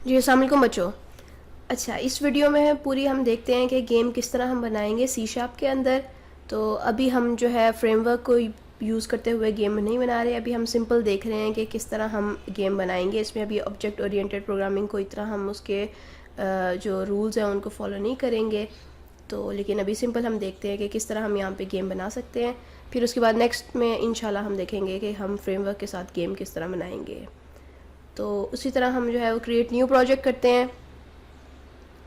जी अस्सलाम वालेकुम बच्चों। अच्छा, इस वीडियो में पूरी हम देखते हैं कि गेम किस तरह हम बनाएंगे सी शार्प के अंदर। तो अभी हम जो है फ्रेमवर्क को यूज़ करते हुए गेम नहीं बना रहे, अभी हम सिंपल देख रहे हैं कि किस तरह हम गेम बनाएंगे। इसमें अभी ऑब्जेक्ट ओरिएंटेड प्रोग्रामिंग को इतना हम उसके जो रूल्स हैं उनको फॉलो नहीं करेंगे। तो लेकिन अभी सिंपल हम देखते हैं कि किस तरह हम यहाँ पे गेम बना सकते हैं। फिर उसके बाद नेक्स्ट में इंशाल्लाह हम देखेंगे कि हम फ्रेमवर्क के साथ गेम किस तरह बनाएंगे। तो उसी तरह हम जो है वो क्रिएट न्यू प्रोजेक्ट करते हैं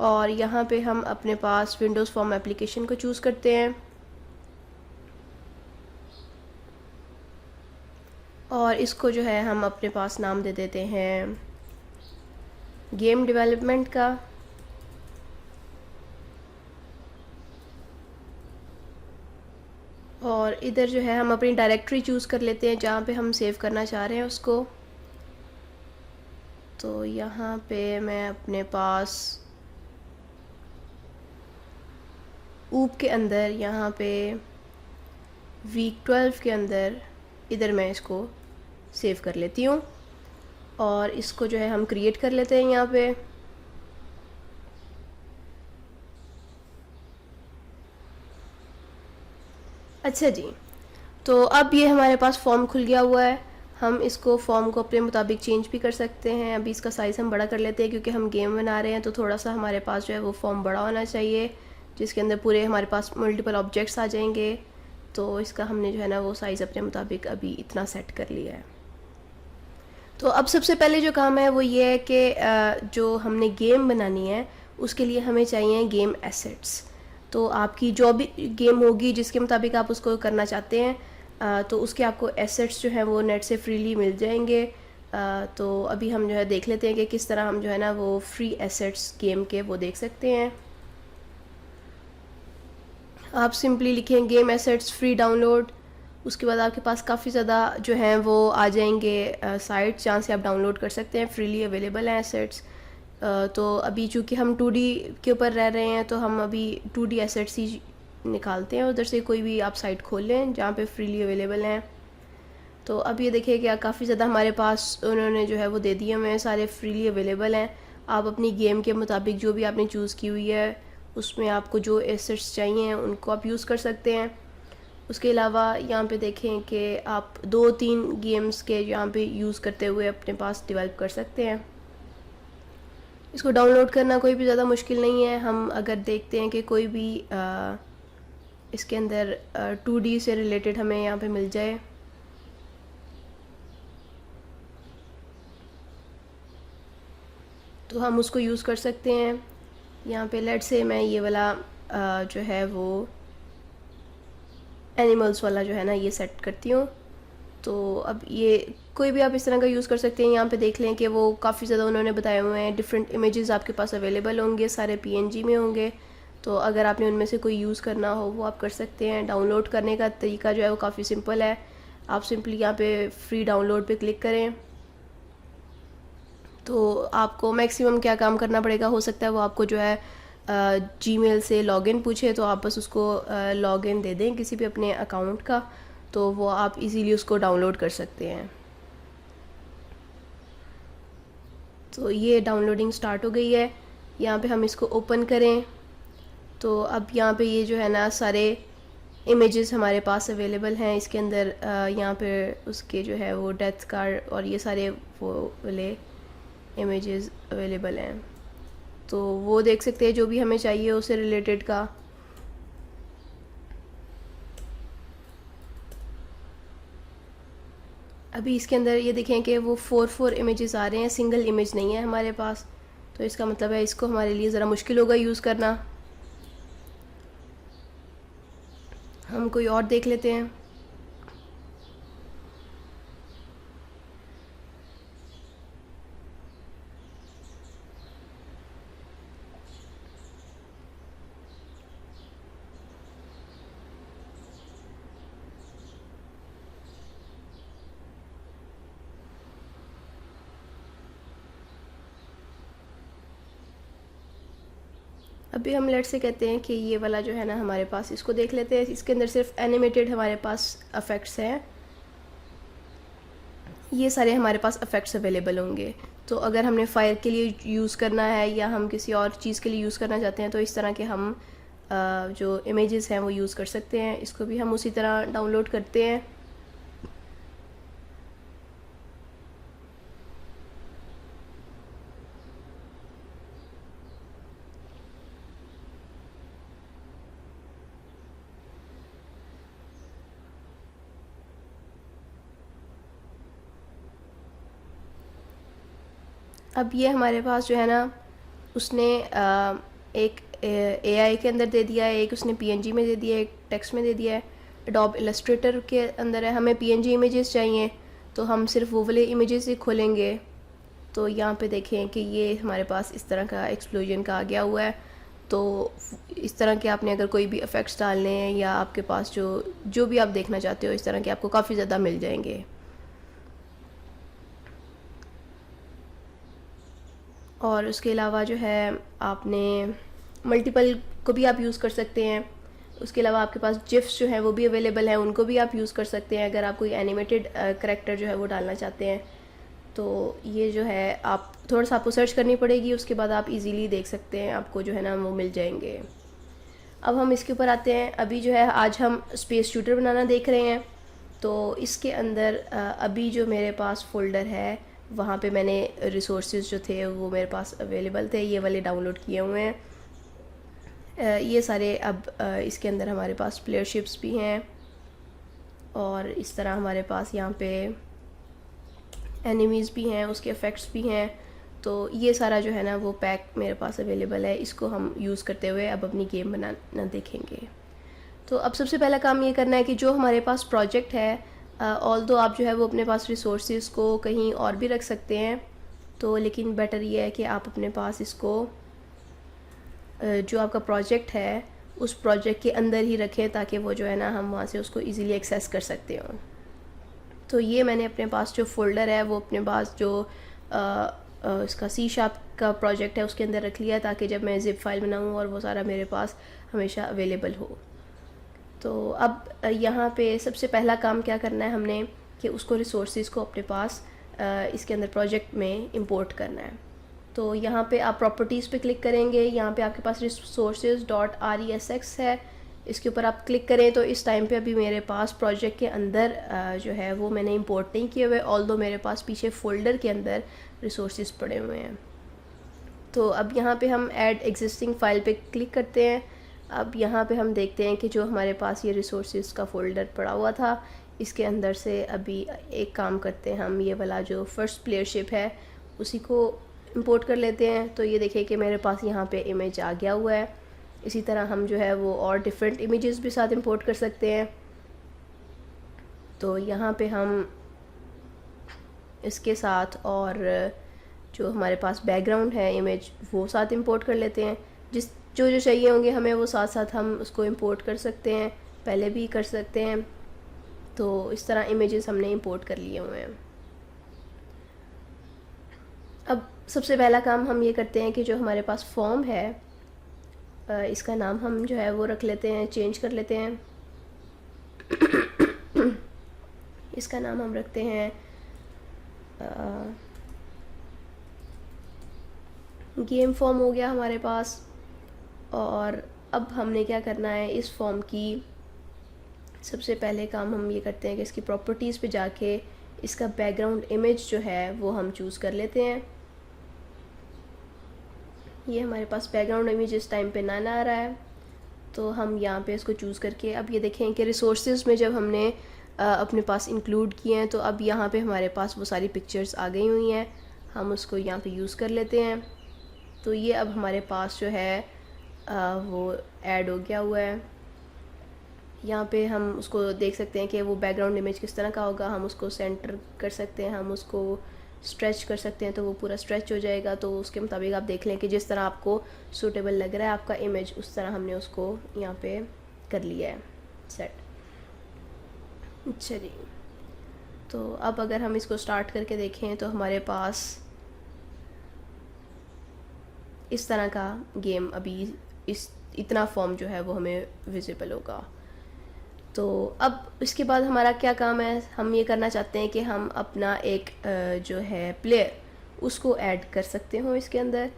और यहाँ पे हम अपने पास विंडोज़ फॉर्म एप्लीकेशन को चूज़ करते हैं और इसको जो है हम अपने पास नाम दे देते हैं गेम डेवलपमेंट का। और इधर जो है हम अपनी डायरेक्टरी चूज़ कर लेते हैं जहाँ पे हम सेव करना चाह रहे हैं उसको। तो यहाँ पे मैं अपने पास ऊप के अंदर यहाँ पे वीक 12 के अंदर इधर मैं इसको सेव कर लेती हूँ और इसको जो है हम क्रिएट कर लेते हैं यहाँ पे। अच्छा जी, तो अब ये हमारे पास फॉर्म खुल गया हुआ है। हम इसको फॉर्म को अपने मुताबिक चेंज भी कर सकते हैं। अभी इसका साइज़ हम बड़ा कर लेते हैं क्योंकि हम गेम बना रहे हैं, तो थोड़ा सा हमारे पास जो है वो फॉर्म बड़ा होना चाहिए जिसके अंदर पूरे हमारे पास मल्टीपल ऑब्जेक्ट्स आ जाएंगे। तो इसका हमने जो है ना वो साइज़ अपने मुताबिक अभी इतना सेट कर लिया है। तो अब सबसे पहले जो काम है वो ये है कि जो हमने गेम बनानी है उसके लिए हमें चाहिए गेम एसेट्स। तो आपकी जो भी गेम होगी जिसके मुताबिक आप उसको करना चाहते हैं तो उसके आपको एसेट्स जो हैं वो नेट से फ्रीली मिल जाएंगे। तो अभी हम जो है देख लेते हैं कि किस तरह हम जो है ना वो फ्री एसेट्स गेम के वो देख सकते हैं। आप सिंपली लिखें गेम एसेट्स फ्री डाउनलोड, उसके बाद आपके पास काफ़ी ज़्यादा जो हैं वो आ जाएंगे साइट्स जहाँ से आप डाउनलोड कर सकते हैं, फ्रीली अवेलेबल हैं एसेट्स। तो अभी चूँकि हम 2D के ऊपर रह रहे हैं तो हम अभी 2D एसेट्स ही निकालते हैं। उधर से कोई भी आप साइट खोल लें जहाँ पे फ्रीली अवेलेबल हैं। तो अब ये देखिए कि काफ़ी ज़्यादा हमारे पास उन्होंने जो है वो दे दिए हमें, सारे फ्रीली अवेलेबल हैं। आप अपनी गेम के मुताबिक जो भी आपने चूज़ की हुई है उसमें आपको जो एसेट्स चाहिए उनको आप यूज़ कर सकते हैं। उसके अलावा यहाँ पे देखें कि आप 2-3 गेम्स के यहाँ पे यूज़ करते हुए अपने पास डेवलप कर सकते हैं। इसको डाउनलोड करना कोई भी ज़्यादा मुश्किल नहीं है। हम अगर देखते हैं कि कोई भी इसके अंदर 2D से रिलेटेड हमें यहाँ पे मिल जाए, तो हम उसको यूज़ कर सकते हैं। यहाँ पे लेट से मैं ये वाला जो है वो एनिमल्स वाला जो है ना ये सेट करती हूँ। तो अब ये कोई भी आप इस तरह का यूज़ कर सकते हैं। यहाँ पे देख लें कि वो काफ़ी ज़्यादा उन्होंने बताए हुए हैं, डिफरेंट इमेजेस आपके पास अवेलेबल होंगे, सारे PNG में होंगे। तो अगर आपने उनमें से कोई यूज़ करना हो वो आप कर सकते हैं। डाउनलोड करने का तरीका जो है वो काफ़ी सिंपल है। आप सिंपली यहाँ पे फ्री डाउनलोड पे क्लिक करें तो आपको मैक्सिमम क्या काम करना पड़ेगा, हो सकता है वो आपको जो है जीमेल से लॉगिन पूछे, तो आप बस उसको लॉगिन दे दें किसी भी अपने अकाउंट का, तो वो आप इजीली उसको डाउनलोड कर सकते हैं। तो ये डाउनलोडिंग स्टार्ट हो गई है। यहाँ पे हम इसको ओपन करें तो अब यहाँ पे ये जो है ना सारे इमेजेस हमारे पास अवेलेबल हैं इसके अंदर। यहाँ पे उसके जो है वो डेथ कार्ड और ये सारे वो वाले इमेजेस अवेलेबल हैं, तो वो देख सकते हैं जो भी हमें चाहिए उससे रिलेटेड का। अभी इसके अंदर ये देखें कि वो 4 इमेजेस आ रहे हैं, सिंगल इमेज नहीं है हमारे पास। तो इसका मतलब है इसको हमारे लिए ज़रा मुश्किल होगा यूज़ करना। हम कोई और देख लेते हैं। अभी हम लेट से कहते हैं कि ये वाला जो है ना हमारे पास, इसको देख लेते हैं। इसके अंदर सिर्फ एनिमेटेड हमारे पास इफ़ेक्ट्स हैं, ये सारे हमारे पास इफ़ेक्ट्स अवेलेबल होंगे। तो अगर हमने फायर के लिए यूज़ करना है या हम किसी और चीज़ के लिए यूज़ करना चाहते हैं तो इस तरह के हम जो इमेजेस हैं वो यूज़ कर सकते हैं। इसको भी हम उसी तरह डाउनलोड करते हैं। अब ये हमारे पास जो है ना, उसने एक एआई के अंदर दे दिया है, एक उसने पीएनजी में दे दिया है, एक टेक्स्ट में दे दिया है। एडोब इलस्ट्रेटर के अंदर है। हमें पीएनजी इमेजेस चाहिए तो हम सिर्फ वो वाले इमेजेस ही खोलेंगे। तो यहाँ पे देखें कि ये हमारे पास इस तरह का एक्सप्लोजन का आ गया हुआ है। तो इस तरह के आपने अगर कोई भी इफ़ेक्ट्स डालने हैं या आपके पास जो भी आप देखना चाहते हो, इस तरह के आपको काफ़ी ज़्यादा मिल जाएंगे। और उसके अलावा जो है आपने मल्टीपल को भी आप यूज़ कर सकते हैं। उसके अलावा आपके पास जिफ्स जो है वो भी अवेलेबल हैं, उनको भी आप यूज़ कर सकते हैं अगर आप कोई एनिमेटेड करैक्टर जो है वो डालना चाहते हैं। तो ये जो है आप थोड़ा सा आपको सर्च करनी पड़ेगी, उसके बाद आप इजीली देख सकते हैं, आपको जो है ना वो मिल जाएंगे। अब हम इसके ऊपर आते हैं। अभी जो है आज हम स्पेस शूटर बनाना देख रहे हैं। तो इसके अंदर अभी जो मेरे पास फ़ोल्डर है वहाँ पे मैंने रिसोर्सेज जो थे वो मेरे पास अवेलेबल थे, ये वाले डाउनलोड किए हुए हैं। ये सारे अब इसके अंदर हमारे पास प्लेयरशिप्स भी हैं और इस तरह हमारे पास यहाँ पे एनिमीज़ भी हैं, उसके इफ़ेक्ट्स भी हैं। तो ये सारा जो है ना वो पैक मेरे पास अवेलेबल है। इसको हम यूज़ करते हुए अब अपनी गेम बनाना देखेंगे। तो अब सबसे पहला काम ये करना है कि जो हमारे पास प्रोजेक्ट है, ऑल्दो आप जो है वो अपने पास रिसोर्सेज को कहीं और भी रख सकते हैं, तो लेकिन बेटर ये है कि आप अपने पास इसको जो आपका प्रोजेक्ट है उस प्रोजेक्ट के अंदर ही रखें, ताकि वो जो है ना हम वहाँ से उसको इजीली एक्सेस कर सकते हो। तो ये मैंने अपने पास जो फ़ोल्डर है वो अपने पास जो इसका C# का प्रोजेक्ट है उसके अंदर रख लिया, ताकि जब मैं ज़िप फाइल बनाऊँ और वो सारा मेरे पास हमेशा अवेलेबल हो। तो अब यहाँ पे सबसे पहला काम क्या करना है हमने कि उसको रिसोर्सेज को अपने पास इसके अंदर प्रोजेक्ट में इंपोर्ट करना है। तो यहाँ पे आप प्रॉपर्टीज़ पे क्लिक करेंगे। यहाँ पे आपके पास resources.resx है, इसके ऊपर आप क्लिक करें तो इस टाइम पे अभी मेरे पास प्रोजेक्ट के अंदर जो है वो मैंने इंपोर्ट नहीं किए हुए, ऑल्दो मेरे पास पीछे फ़ोल्डर के अंदर रिसोर्सेज पड़े हुए हैं। तो अब यहाँ पे हम ऐड एग्जिस्टिंग फ़ाइल पे क्लिक करते हैं। अब यहाँ पे हम देखते हैं कि जो हमारे पास ये रिसोर्सेज का फ़ोल्डर पड़ा हुआ था, इसके अंदर से अभी एक काम करते हैं, हम ये वाला जो फर्स्ट प्लेयरशिप है उसी को इंपोर्ट कर लेते हैं। तो ये देखिए कि मेरे पास यहाँ पे इमेज आ गया हुआ है। इसी तरह हम जो है वो और डिफरेंट इमेजेस भी साथ इंपोर्ट कर सकते हैं। तो यहाँ पे हम इसके साथ और जो हमारे पास बैकग्राउंड है इमेज वो साथ इंपोर्ट कर लेते हैं। जो चाहिए होंगे हमें वो साथ साथ हम उसको इंपोर्ट कर सकते हैं, पहले भी कर सकते हैं। तो इस तरह इमेजेस हमने इंपोर्ट कर लिए हुए हैं। अब सबसे पहला काम हम ये करते हैं कि जो हमारे पास फॉर्म है इसका नाम हम जो है वो रख लेते हैं, चेंज कर लेते हैं। इसका नाम हम रखते हैं गेम फॉर्म हो गया हमारे पास। और अब हमने क्या करना है, इस फॉर्म की सबसे पहले काम हम ये करते हैं कि इसकी प्रॉपर्टीज़ पे जाके इसका बैकग्राउंड इमेज जो है वो हम चूज़ कर लेते हैं। ये हमारे पास बैकग्राउंड इमेज इस टाइम पे ना आ रहा है, तो हम यहाँ पे इसको चूज़ करके अब ये देखें कि रिसोर्सेज में जब हमने अपने पास इंक्लूड किए हैं तो अब यहाँ पे हमारे पास वो सारी पिक्चर्स आ गई हुई हैं। हम उसको यहाँ पे यूज़ कर लेते हैं। तो ये अब हमारे पास जो है वो ऐड हो गया हुआ है। यहाँ पे हम उसको देख सकते हैं कि वो बैकग्राउंड इमेज किस तरह का होगा। हम उसको सेंटर कर सकते हैं, हम उसको स्ट्रेच कर सकते हैं, तो वो पूरा स्ट्रेच हो जाएगा। तो उसके मुताबिक आप देख लें कि जिस तरह आपको सूटेबल लग रहा है आपका इमेज, उस तरह हमने उसको यहाँ पे कर लिया है सेट। अच्छा जी, तो अब अगर हम इसको स्टार्ट करके देखें तो हमारे पास इस तरह का गेम अभी इतना फॉर्म जो है वो हमें विजिबल होगा। तो अब इसके बाद हमारा क्या काम है, हम ये करना चाहते हैं कि हम अपना एक जो है प्लेयर उसको ऐड कर सकते हो इसके अंदर।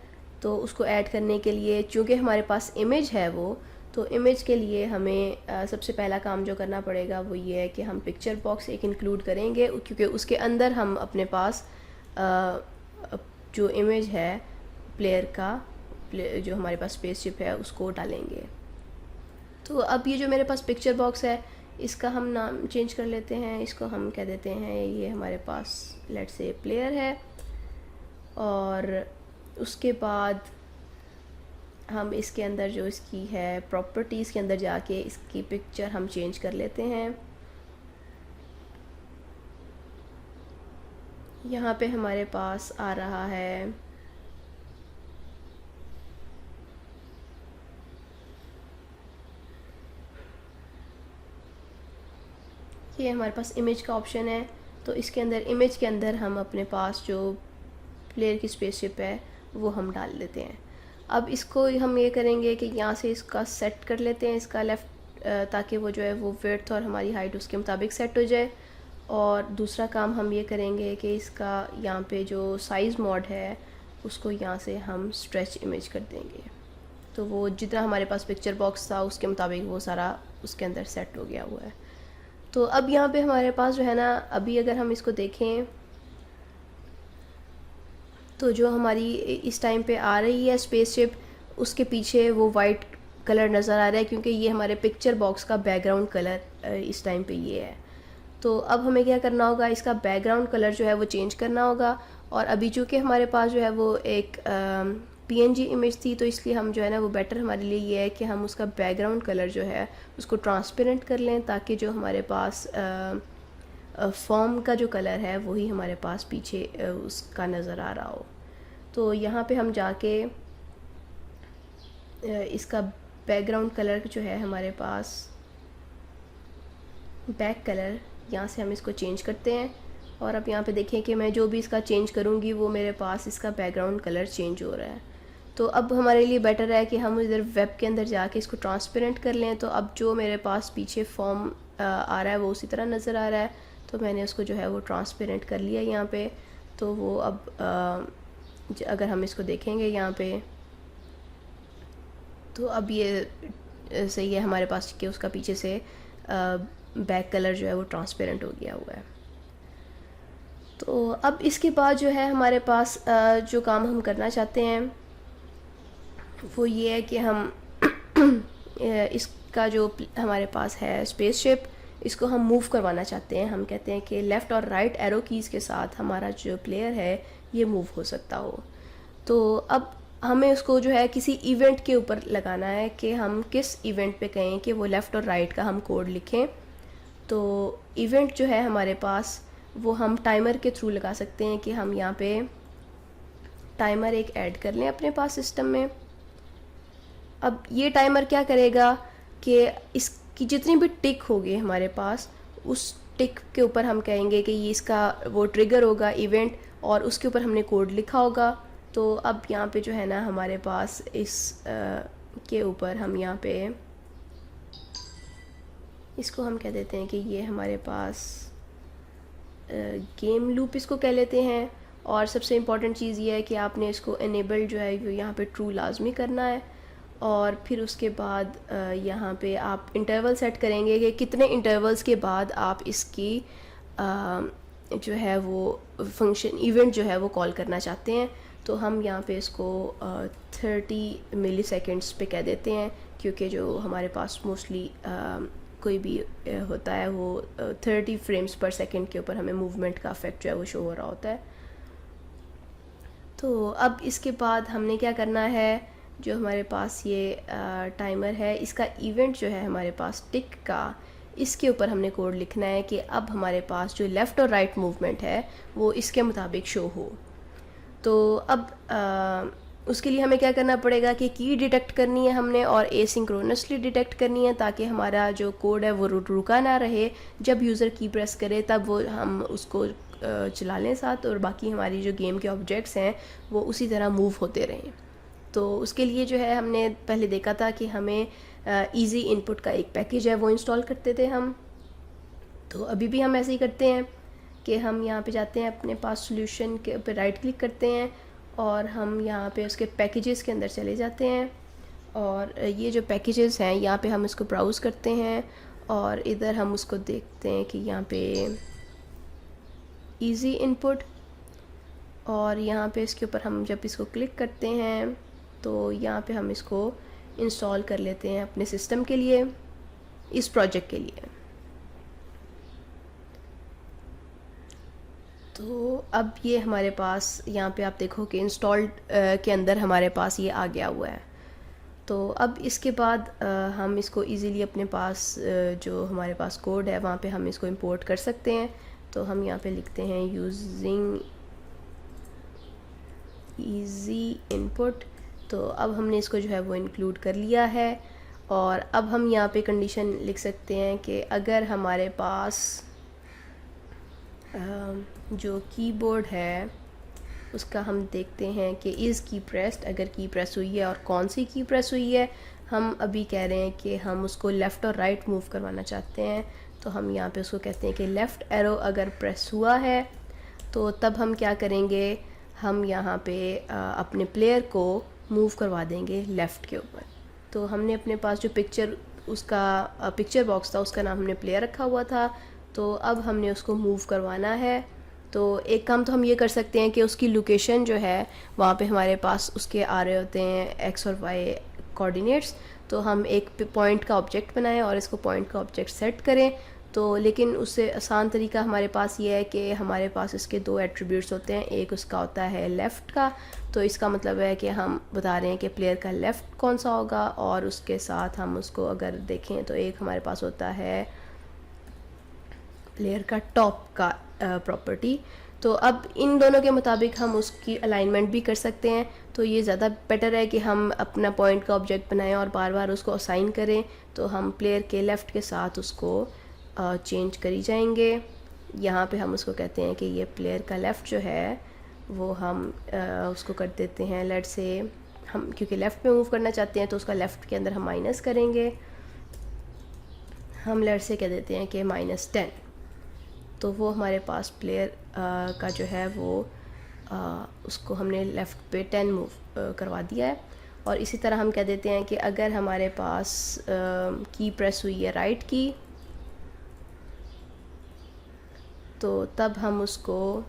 तो उसको ऐड करने के लिए चूँकि हमारे पास इमेज है वो, तो इमेज के लिए हमें सबसे पहला काम जो करना पड़ेगा वो ये है कि हम पिक्चर बॉक्स एक इंक्लूड करेंगे, क्योंकि उसके अंदर हम अपने पास जो इमेज है प्लेयर का, जो हमारे पास स्पेसशिप है उसको डालेंगे। तो अब ये जो मेरे पास पिक्चर बॉक्स है इसका हम नाम चेंज कर लेते हैं, इसको हम कह देते हैं ये हमारे पास लेट्स से प्लेयर है। और उसके बाद हम इसके अंदर जो इसकी है प्रॉपर्टीज़ के अंदर जाके इसकी पिक्चर हम चेंज कर लेते हैं। यहाँ पे हमारे पास आ रहा है ये हमारे पास इमेज का ऑप्शन है। तो इसके अंदर इमेज के अंदर हम अपने पास जो प्लेयर की स्पेसशिप है वो हम डाल देते हैं। अब इसको हम ये करेंगे कि यहाँ से इसका सेट कर लेते हैं इसका लेफ़्ट, ताकि वो जो है वो विड्थ और हमारी हाइट उसके मुताबिक सेट हो जाए। और दूसरा काम हम ये करेंगे कि इसका यहाँ पे जो साइज़ मोड है उसको यहाँ से हम स्ट्रेच इमेज कर देंगे। तो वो जितना हमारे पास पिक्चर बॉक्स था उसके मुताबिक वो सारा उसके अंदर सेट हो गया हुआ है। तो अब यहाँ पे हमारे पास जो है ना, अभी अगर हम इसको देखें तो जो हमारी इस टाइम पे आ रही है स्पेसशिप, उसके पीछे वो वाइट कलर नज़र आ रहा है, क्योंकि ये हमारे पिक्चर बॉक्स का बैकग्राउंड कलर इस टाइम पे ये है। तो अब हमें क्या करना होगा, इसका बैकग्राउंड कलर जो है वो चेंज करना होगा। और अभी चूँकि हमारे पास जो है वो एक PNG इमेज थी, तो इसलिए हम जो है ना वो बेटर हमारे लिए ये है कि हम उसका बैकग्राउंड कलर जो है उसको ट्रांसपेरेंट कर लें, ताकि जो हमारे पास फॉर्म का जो कलर है वही हमारे पास पीछे उसका नज़र आ रहा हो। तो यहाँ पे हम जाके इसका बैकग्राउंड कलर जो है हमारे पास बैक कलर, यहाँ से हम इसको चेंज करते हैं। और अब यहाँ पे देखें कि मैं जो भी इसका चेंज करूँगी वो मेरे पास इसका बैकग्राउंड कलर चेंज हो रहा है। तो अब हमारे लिए बेटर है कि हम इधर वेब के अंदर जाके इसको ट्रांसपेरेंट कर लें। तो अब जो मेरे पास पीछे फॉर्म आ रहा है वो उसी तरह नज़र आ रहा है, तो मैंने उसको जो है वो ट्रांसपेरेंट कर लिया यहाँ पे। तो वो अब अगर हम इसको देखेंगे यहाँ पे, तो अब ये सही है हमारे पास कि उसका पीछे से बैक कलर जो है वो ट्रांसपेरेंट हो गया हुआ है। तो अब इसके बाद जो है हमारे पास जो काम हम करना चाहते हैं वो ये है कि हम इसका जो हमारे पास है स्पेसशिप, इसको हम मूव करवाना चाहते हैं। हम कहते हैं कि लेफ़्ट और राइट एरो कीज़ के साथ हमारा जो प्लेयर है ये मूव हो सकता हो। तो अब हमें उसको जो है किसी इवेंट के ऊपर लगाना है कि हम किस इवेंट पे कहें कि वो लेफ़्ट और राइट का हम कोड लिखें। तो इवेंट जो है हमारे पास वो हम टाइमर के थ्रू लगा सकते हैं कि हम यहाँ पे टाइमर एक ऐड कर लें अपने पास सिस्टम में। अब ये टाइमर क्या करेगा कि इसकी जितनी भी टिक होगी हमारे पास, उस टिक के ऊपर हम कहेंगे कि ये इसका वो ट्रिगर होगा इवेंट, और उसके ऊपर हमने कोड लिखा होगा। तो अब यहाँ पे जो है ना हमारे पास इस के ऊपर हम यहाँ पे इसको हम कह देते हैं कि ये हमारे पास गेम लूप इसको कह लेते हैं। और सबसे इम्पॉर्टेंट चीज़ ये है कि आपने इसको इनेबल जो है यहाँ पे ट्रू लाजमी करना है। और फिर उसके बाद यहाँ पे आप इंटरवल सेट करेंगे कि कितने इंटरवल्स के बाद आप इसकी जो है वो फंक्शन इवेंट जो है वो कॉल करना चाहते हैं। तो हम यहाँ पे इसको 30 मिली सेकेंड्स पे कह देते हैं, क्योंकि जो हमारे पास मोस्टली कोई भी होता है वो 30 फ्रेम्स पर सेकंड के ऊपर हमें मूवमेंट का इफेक्ट जो है वो शो हो रहा होता है। तो अब इसके बाद हमने क्या करना है, जो हमारे पास ये टाइमर है इसका इवेंट जो है हमारे पास टिक का, इसके ऊपर हमने कोड लिखना है कि अब हमारे पास जो लेफ़्ट और राइट मूवमेंट है वो इसके मुताबिक शो हो। तो अब उसके लिए हमें क्या करना पड़ेगा कि की डिटेक्ट करनी है हमने, और एसिंक्रोनसली डिटेक्ट करनी है, ताकि हमारा जो कोड है वो रुका ना रहे। जब यूज़र की प्रेस करे तब वो हम उसको चला लें साथ, और बाकी हमारी जो गेम के ऑब्जेक्ट्स हैं वो उसी तरह मूव होते रहें। तो उसके लिए जो है हमने पहले देखा था कि हमें इजी इनपुट का एक पैकेज है वो इंस्टॉल करते थे हम। तो अभी भी हम ऐसे ही करते हैं कि हम यहाँ पे जाते हैं, अपने पास सॉल्यूशन के ऊपर राइट क्लिक करते हैं और हम यहाँ पे उसके पैकेजेस के अंदर चले जाते हैं और ये जो पैकेजेस हैं यहाँ पे हम इसको ब्राउज़ करते हैं और इधर हम उसको देखते हैं कि यहाँ पे इजी इनपुट, और यहाँ पे इसके ऊपर हम जब इसको क्लिक करते हैं तो यहाँ पे हम इसको इंस्टॉल कर लेते हैं अपने सिस्टम के लिए, इस प्रोजेक्ट के लिए। तो अब ये हमारे पास यहाँ पे आप देखो कि इंस्टॉल्ड के अंदर हमारे पास ये आ गया हुआ है। तो अब इसके बाद हम इसको इजीली अपने पास जो हमारे पास कोड है वहाँ पे हम इसको इंपोर्ट कर सकते हैं। तो हम यहाँ पे लिखते हैं यूजिंग इजी इनपुट। तो अब हमने इसको जो है वो इंक्लूड कर लिया है और अब हम यहाँ पे कंडीशन लिख सकते हैं कि अगर हमारे पास जो कीबोर्ड है उसका हम देखते हैं कि इज़ की प्रेस्ड, अगर की प्रेस हुई है और कौन सी की प्रेस हुई है। हम अभी कह रहे हैं कि हम उसको लेफ़्ट और राइट मूव करवाना चाहते हैं, तो हम यहाँ पे उसको कहते हैं कि लेफ़्ट एरो अगर प्रेस हुआ है तो तब हम क्या करेंगे, हम यहाँ पे अपने प्लेयर को मूव करवा देंगे लेफ़्ट के ऊपर। तो हमने अपने पास जो पिक्चर बॉक्स था उसका नाम हमने प्लेयर रखा हुआ था, तो अब हमने उसको मूव करवाना है। तो एक काम तो हम ये कर सकते हैं कि उसकी लोकेशन जो है वहाँ पे हमारे पास उसके आ रहे होते हैं एक्स और वाई कोऑर्डिनेट्स। तो हम एक पॉइंट का ऑब्जेक्ट बनाएं और इसको पॉइंट का ऑब्जेक्ट सेट करें। तो लेकिन उससे आसान तरीका हमारे पास ये है कि हमारे पास इसके दो एट्रीब्यूट्स होते हैं, एक उसका होता है लेफ़्ट का। तो इसका मतलब है कि हम बता रहे हैं कि प्लेयर का लेफ़्ट कौन सा होगा, और उसके साथ हम उसको अगर देखें तो एक हमारे पास होता है प्लेयर का टॉप का प्रॉपर्टी। तो अब इन दोनों के मुताबिक हम उसकी अलाइनमेंट भी कर सकते हैं। तो ये ज़्यादा बेटर है कि हम अपना पॉइंट का ऑब्जेक्ट बनाएं और बार बार उसको असाइन करें। तो हम प्लेयर के लेफ़्ट के साथ उसको चेंज करी जाएंगे। यहाँ पे हम उसको कहते हैं कि ये प्लेयर का लेफ़्ट जो है वो हम उसको कर देते हैं, लेट से हम क्योंकि लेफ़्ट में मूव करना चाहते हैं तो उसका लेफ़्ट के अंदर हम माइनस करेंगे। हम लेट से कह देते हैं कि -10। तो वो हमारे पास प्लेयर का जो है वो उसको हमने लेफ़्ट पे 10 मूव करवा दिया है। और इसी तरह हम कह देते हैं कि अगर हमारे पास की प्रेस हुई है राइट की, तो तब हम उसको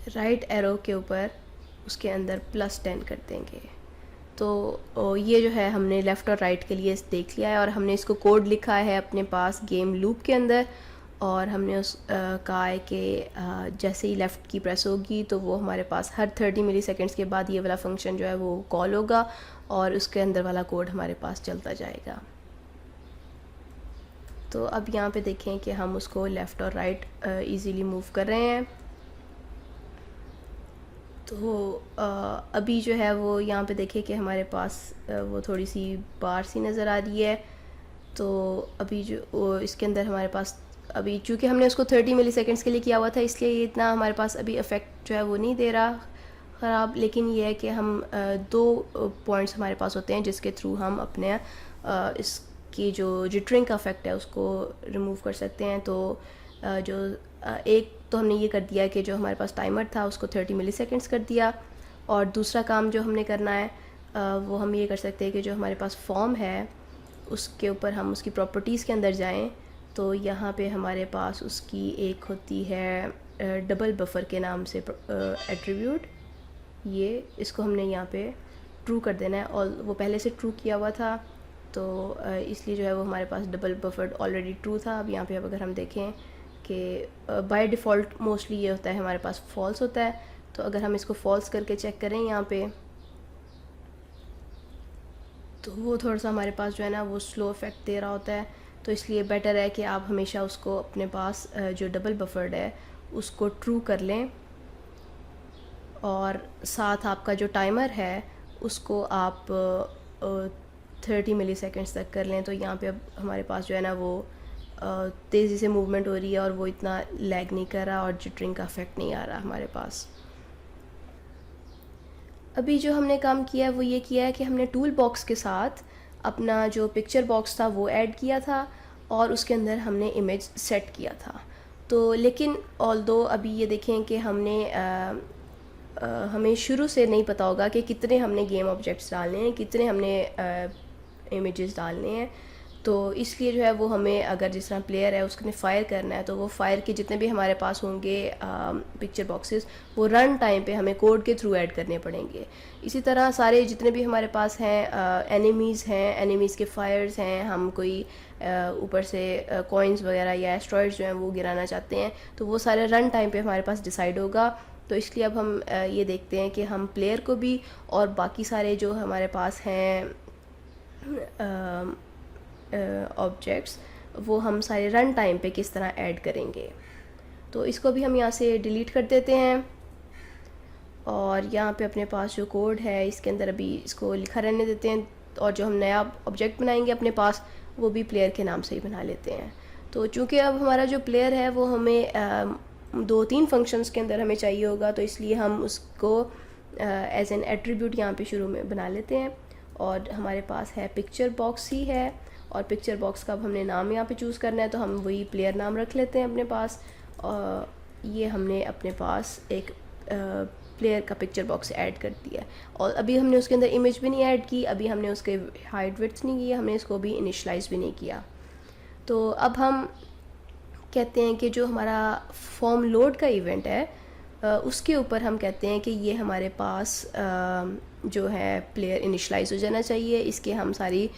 राइट एरो के ऊपर उसके अंदर +10 कर देंगे। तो ये जो है हमने लेफ़्ट और राइट के लिए देख लिया है और हमने इसको कोड लिखा है अपने पास गेम लूप के अंदर। और हमने कहा है कि जैसे ही लेफ़्ट की प्रेस होगी तो वो हमारे पास हर 30 मिलीसेकंड्स के बाद ये वाला फंक्शन जो है वो कॉल होगा और उसके अंदर वाला कोड हमारे पास चलता जाएगा। तो अब यहाँ पे देखें कि हम उसको लेफ़्ट और राइट इजीली मूव कर रहे हैं। तो अभी जो है वो यहाँ पे देखिए कि हमारे पास वो थोड़ी सी बार सी नज़र आ रही है। तो अभी जो इसके अंदर हमारे पास अभी चूँकि हमने उसको 30 मिलीसेकंड्स के लिए किया हुआ था, इसलिए ये इतना हमारे पास अभी इफ़ेक्ट जो है वो नहीं दे रहा ख़राब। लेकिन ये है कि हम दो पॉइंट्स हमारे पास होते हैं जिसके थ्रू हम अपने इसकी जो जिटरिंग का इफ़ेक्ट है उसको रिमूव कर सकते हैं। तो जो एक तो हमने ये कर दिया कि जो हमारे पास टाइमर था उसको 30 मिलीसेकंड्स कर दिया, और दूसरा काम जो हमने करना है वो हम ये कर सकते हैं कि जो हमारे पास फॉर्म है उसके ऊपर हम उसकी प्रॉपर्टीज़ के अंदर जाएं। तो यहाँ पे हमारे पास उसकी एक होती है डबल बफर के नाम से एट्रीब्यूट, ये इसको हमने यहाँ पे ट्रू कर देना है और वो पहले से ट्रू किया हुआ था, तो इसलिए जो है वो हमारे पास डबल बफर ऑलरेडी ट्रू था। अब यहाँ पे अब अगर हम देखें कि बाय डिफ़ॉल्ट मोस्टली ये होता है हमारे पास फॉल्स होता है। तो अगर हम इसको फॉल्स करके चेक करें यहाँ पे, तो वो थोड़ा सा हमारे पास जो है ना वो स्लो इफ़ेक्ट दे रहा होता है। तो इसलिए बेटर है कि आप हमेशा उसको अपने पास जो डबल बफर्ड है उसको ट्रू कर लें, और साथ आपका जो टाइमर है उसको आप 30 मिलीसेकंड्स तक कर लें। तो यहाँ पे अब हमारे पास जो है ना वो तेज़ी से मूवमेंट हो रही है और वो इतना लैग नहीं कर रहा और जिटरिंग का इफ़ेक्ट नहीं आ रहा हमारे पास। अभी जो हमने काम किया है वो ये किया है कि हमने टूल बॉक्स के साथ अपना जो पिक्चर बॉक्स था वो ऐड किया था और उसके अंदर हमने इमेज सेट किया था। तो लेकिन ऑल्दो अभी ये देखें कि हमें शुरू से नहीं पता होगा कि कितने हमने गेम ऑब्जेक्ट्स डालने हैं, कितने हमने इमेजेस डालने हैं। तो इसलिए जो है वो हमें, अगर जिस तरह प्लेयर है उसने फ़ायर करना है, तो वो फायर के जितने भी हमारे पास होंगे पिक्चर बॉक्सेस, वो रन टाइम पे हमें कोड के थ्रू ऐड करने पड़ेंगे। इसी तरह सारे जितने भी हमारे पास हैं एनिमीज़ हैं, एनिमीज़ के फायर्स हैं, हम कोई ऊपर से कॉइन्स वगैरह या एस्ट्रॉयड्स जो हैं वो गिराना चाहते हैं, तो वो सारे रन टाइम पे हमारे पास डिसाइड होगा। तो इसलिए अब हम ये देखते हैं कि हम प्लेयर को भी और बाकी सारे जो हमारे पास हैं ऑब्जेक्ट्स, वो हम सारे रन टाइम पे किस तरह ऐड करेंगे। तो इसको भी हम यहाँ से डिलीट कर देते हैं और यहाँ पे अपने पास जो कोड है इसके अंदर अभी इसको लिखा रहने देते हैं, और जो हम नया ऑब्जेक्ट बनाएंगे अपने पास वो भी प्लेयर के नाम से ही बना लेते हैं। तो चूँकि अब हमारा जो प्लेयर है वो हमें 2-3 फंक्शंस के अंदर हमें चाहिए होगा, तो इसलिए हम उसको एज एन एट्रीब्यूट यहाँ पे शुरू में बना लेते हैं। और हमारे पास है पिक्चर बॉक्स ही है, और पिक्चर बॉक्स का अब हमने नाम यहाँ पे चूज़ करना है, तो हम वही प्लेयर नाम रख लेते हैं अपने पास। और ये हमने अपने पास एक प्लेयर का पिक्चर बॉक्स ऐड कर दिया। और अभी हमने उसके अंदर इमेज भी नहीं ऐड की, अभी हमने उसके हाइट विड्थ नहीं किया, हमने इसको भी इनिशलाइज भी नहीं किया। तो अब हम कहते हैं कि जो हमारा फॉर्म लोड का इवेंट है उसके ऊपर हम कहते हैं कि ये हमारे पास जो है प्लेयर इनिशलाइज हो जाना चाहिए, इसके हम सारी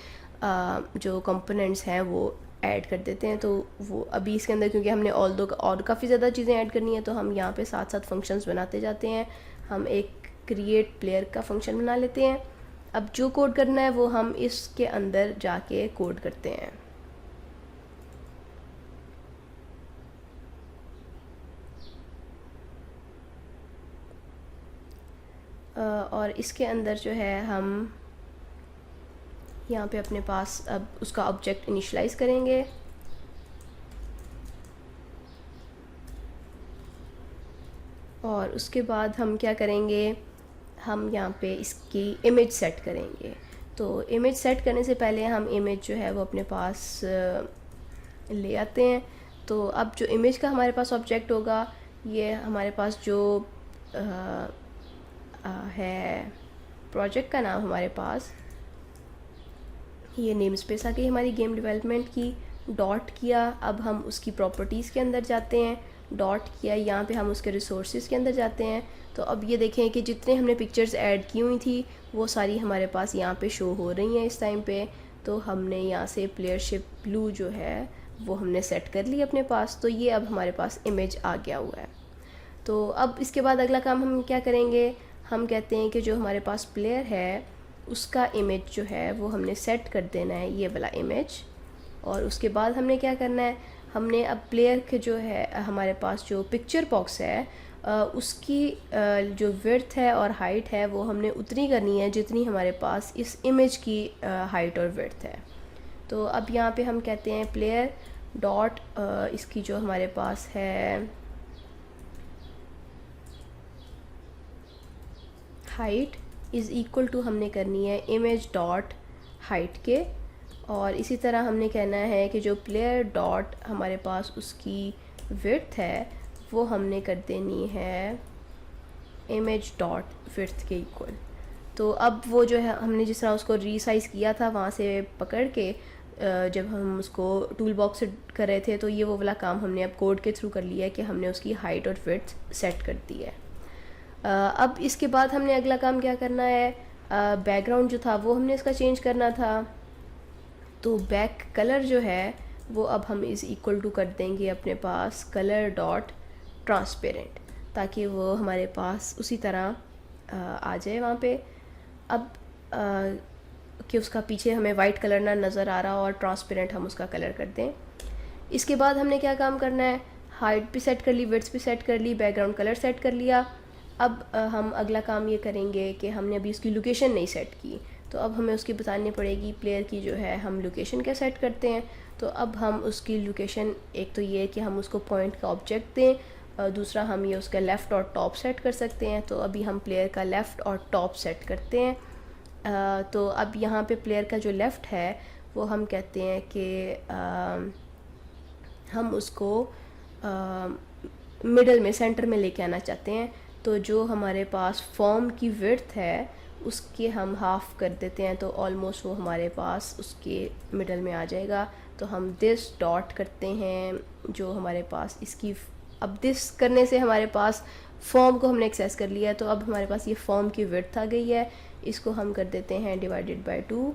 जो कंपोनेंट्स हैं वो ऐड कर देते हैं। तो वो अभी इसके अंदर क्योंकि हमने और काफ़ी ज़्यादा चीज़ें ऐड करनी है, तो हम यहाँ पे साथ साथ फंक्शंस बनाते जाते हैं। हम एक क्रिएट प्लेयर का फंक्शन बना लेते हैं। अब जो कोड करना है वो हम इसके अंदर जाके कोड करते हैं। और इसके अंदर जो है हम यहाँ पे अपने पास अब उसका ऑब्जेक्ट इनिशलाइज करेंगे। और उसके बाद हम क्या करेंगे, हम यहाँ पे इसकी इमेज सेट करेंगे। तो इमेज सेट करने से पहले हम इमेज जो है वो अपने पास ले आते हैं। तो अब जो इमेज का हमारे पास ऑब्जेक्ट होगा, ये हमारे पास जो है प्रोजेक्ट का नाम हमारे पास, ये नेम स्पेस आ गई हमारी गेम डेवलपमेंट की। डॉट किया, अब हम उसकी प्रॉपर्टीज़ के अंदर जाते हैं। डॉट किया, यहाँ पे हम उसके रिसोर्सेज के अंदर जाते हैं। तो अब ये देखें कि जितने हमने पिक्चर्स ऐड की हुई थी वो सारी हमारे पास यहाँ पे शो हो रही हैं इस टाइम पे। तो हमने यहाँ से प्लेयरशिप ब्लू जो है वो हमने सेट कर ली अपने पास। तो ये अब हमारे पास इमेज आ गया हुआ है। तो अब इसके बाद अगला काम हम क्या करेंगे, हम कहते हैं कि जो हमारे पास प्लेयर है उसका इमेज जो है वो हमने सेट कर देना है, ये वाला इमेज। और उसके बाद हमने क्या करना है, हमने अब प्लेयर के जो है हमारे पास जो पिक्चर बॉक्स है उसकी जो विड्थ है और हाइट है वो हमने उतनी करनी है जितनी हमारे पास इस इमेज की हाइट और विड्थ है। तो अब यहाँ पे हम कहते हैं प्लेयर डॉट इसकी जो हमारे पास है हाइट इज़ इक्वल टू हमने करनी है इमेज डॉट हाइट के। और इसी तरह हमने कहना है कि जो प्लेयर डॉट हमारे पास उसकी विड्थ है वो हमने कर देनी है इमेज डॉट विड्थ के इक्वल। तो अब वो जो है हमने जिस तरह उसको रीसाइज़ किया था वहाँ से पकड़ के जब हम उसको टूल बॉक्स से कर रहे थे, तो ये वो वाला काम हमने अब कोड के थ्रू कर लिया है कि हमने उसकी हाइट और विड्थ सेट कर दी है। अब इसके बाद हमने अगला काम क्या करना है, बैकग्राउंड जो था वो हमने इसका चेंज करना था। तो बैक कलर जो है वो अब हम इस इक्वल टू कर देंगे अपने पास कलर डॉट ट्रांसपेरेंट, ताकि वो हमारे पास उसी तरह आ जाए वहाँ पे। अब कि उसका पीछे हमें वाइट कलर ना नज़र आ रहा और ट्रांसपेरेंट हम उसका कलर कर दें। इसके बाद हमने क्या काम करना है, हाइट भी सेट कर ली, विड्थ भी सेट कर ली, बैकग्राउंड कलर सेट कर लिया। अब हम अगला काम ये करेंगे कि हमने अभी उसकी लोकेशन नहीं सेट की, तो अब हमें उसकी बतानी पड़ेगी प्लेयर की जो है हम लोकेशन क्या सेट करते हैं। तो अब हम उसकी लोकेशन, एक तो ये कि हम उसको पॉइंट का ऑब्जेक्ट दें, दूसरा हम ये उसका लेफ़्ट और टॉप सेट कर सकते हैं। तो अभी हम प्लेयर का लेफ़्ट और टॉप सेट करते हैं। तो अब यहाँ पे प्लेयर का जो लेफ़्ट है वो हम कहते हैं कि हम उसको मिडल में, सेंटर में लेके आना चाहते हैं, तो जो हमारे पास फॉर्म की विड्थ है उसके हम हाफ़ कर देते हैं, तो ऑलमोस्ट वो हमारे पास उसके मिडल में आ जाएगा। तो हम दिस डॉट करते हैं जो हमारे पास इसकी, अब दिस करने से हमारे पास फॉर्म को हमने एक्सेस कर लिया है, तो अब हमारे पास ये फॉर्म की विड्थ आ गई है। इसको हम कर देते हैं डिवाइडेड बाय 2।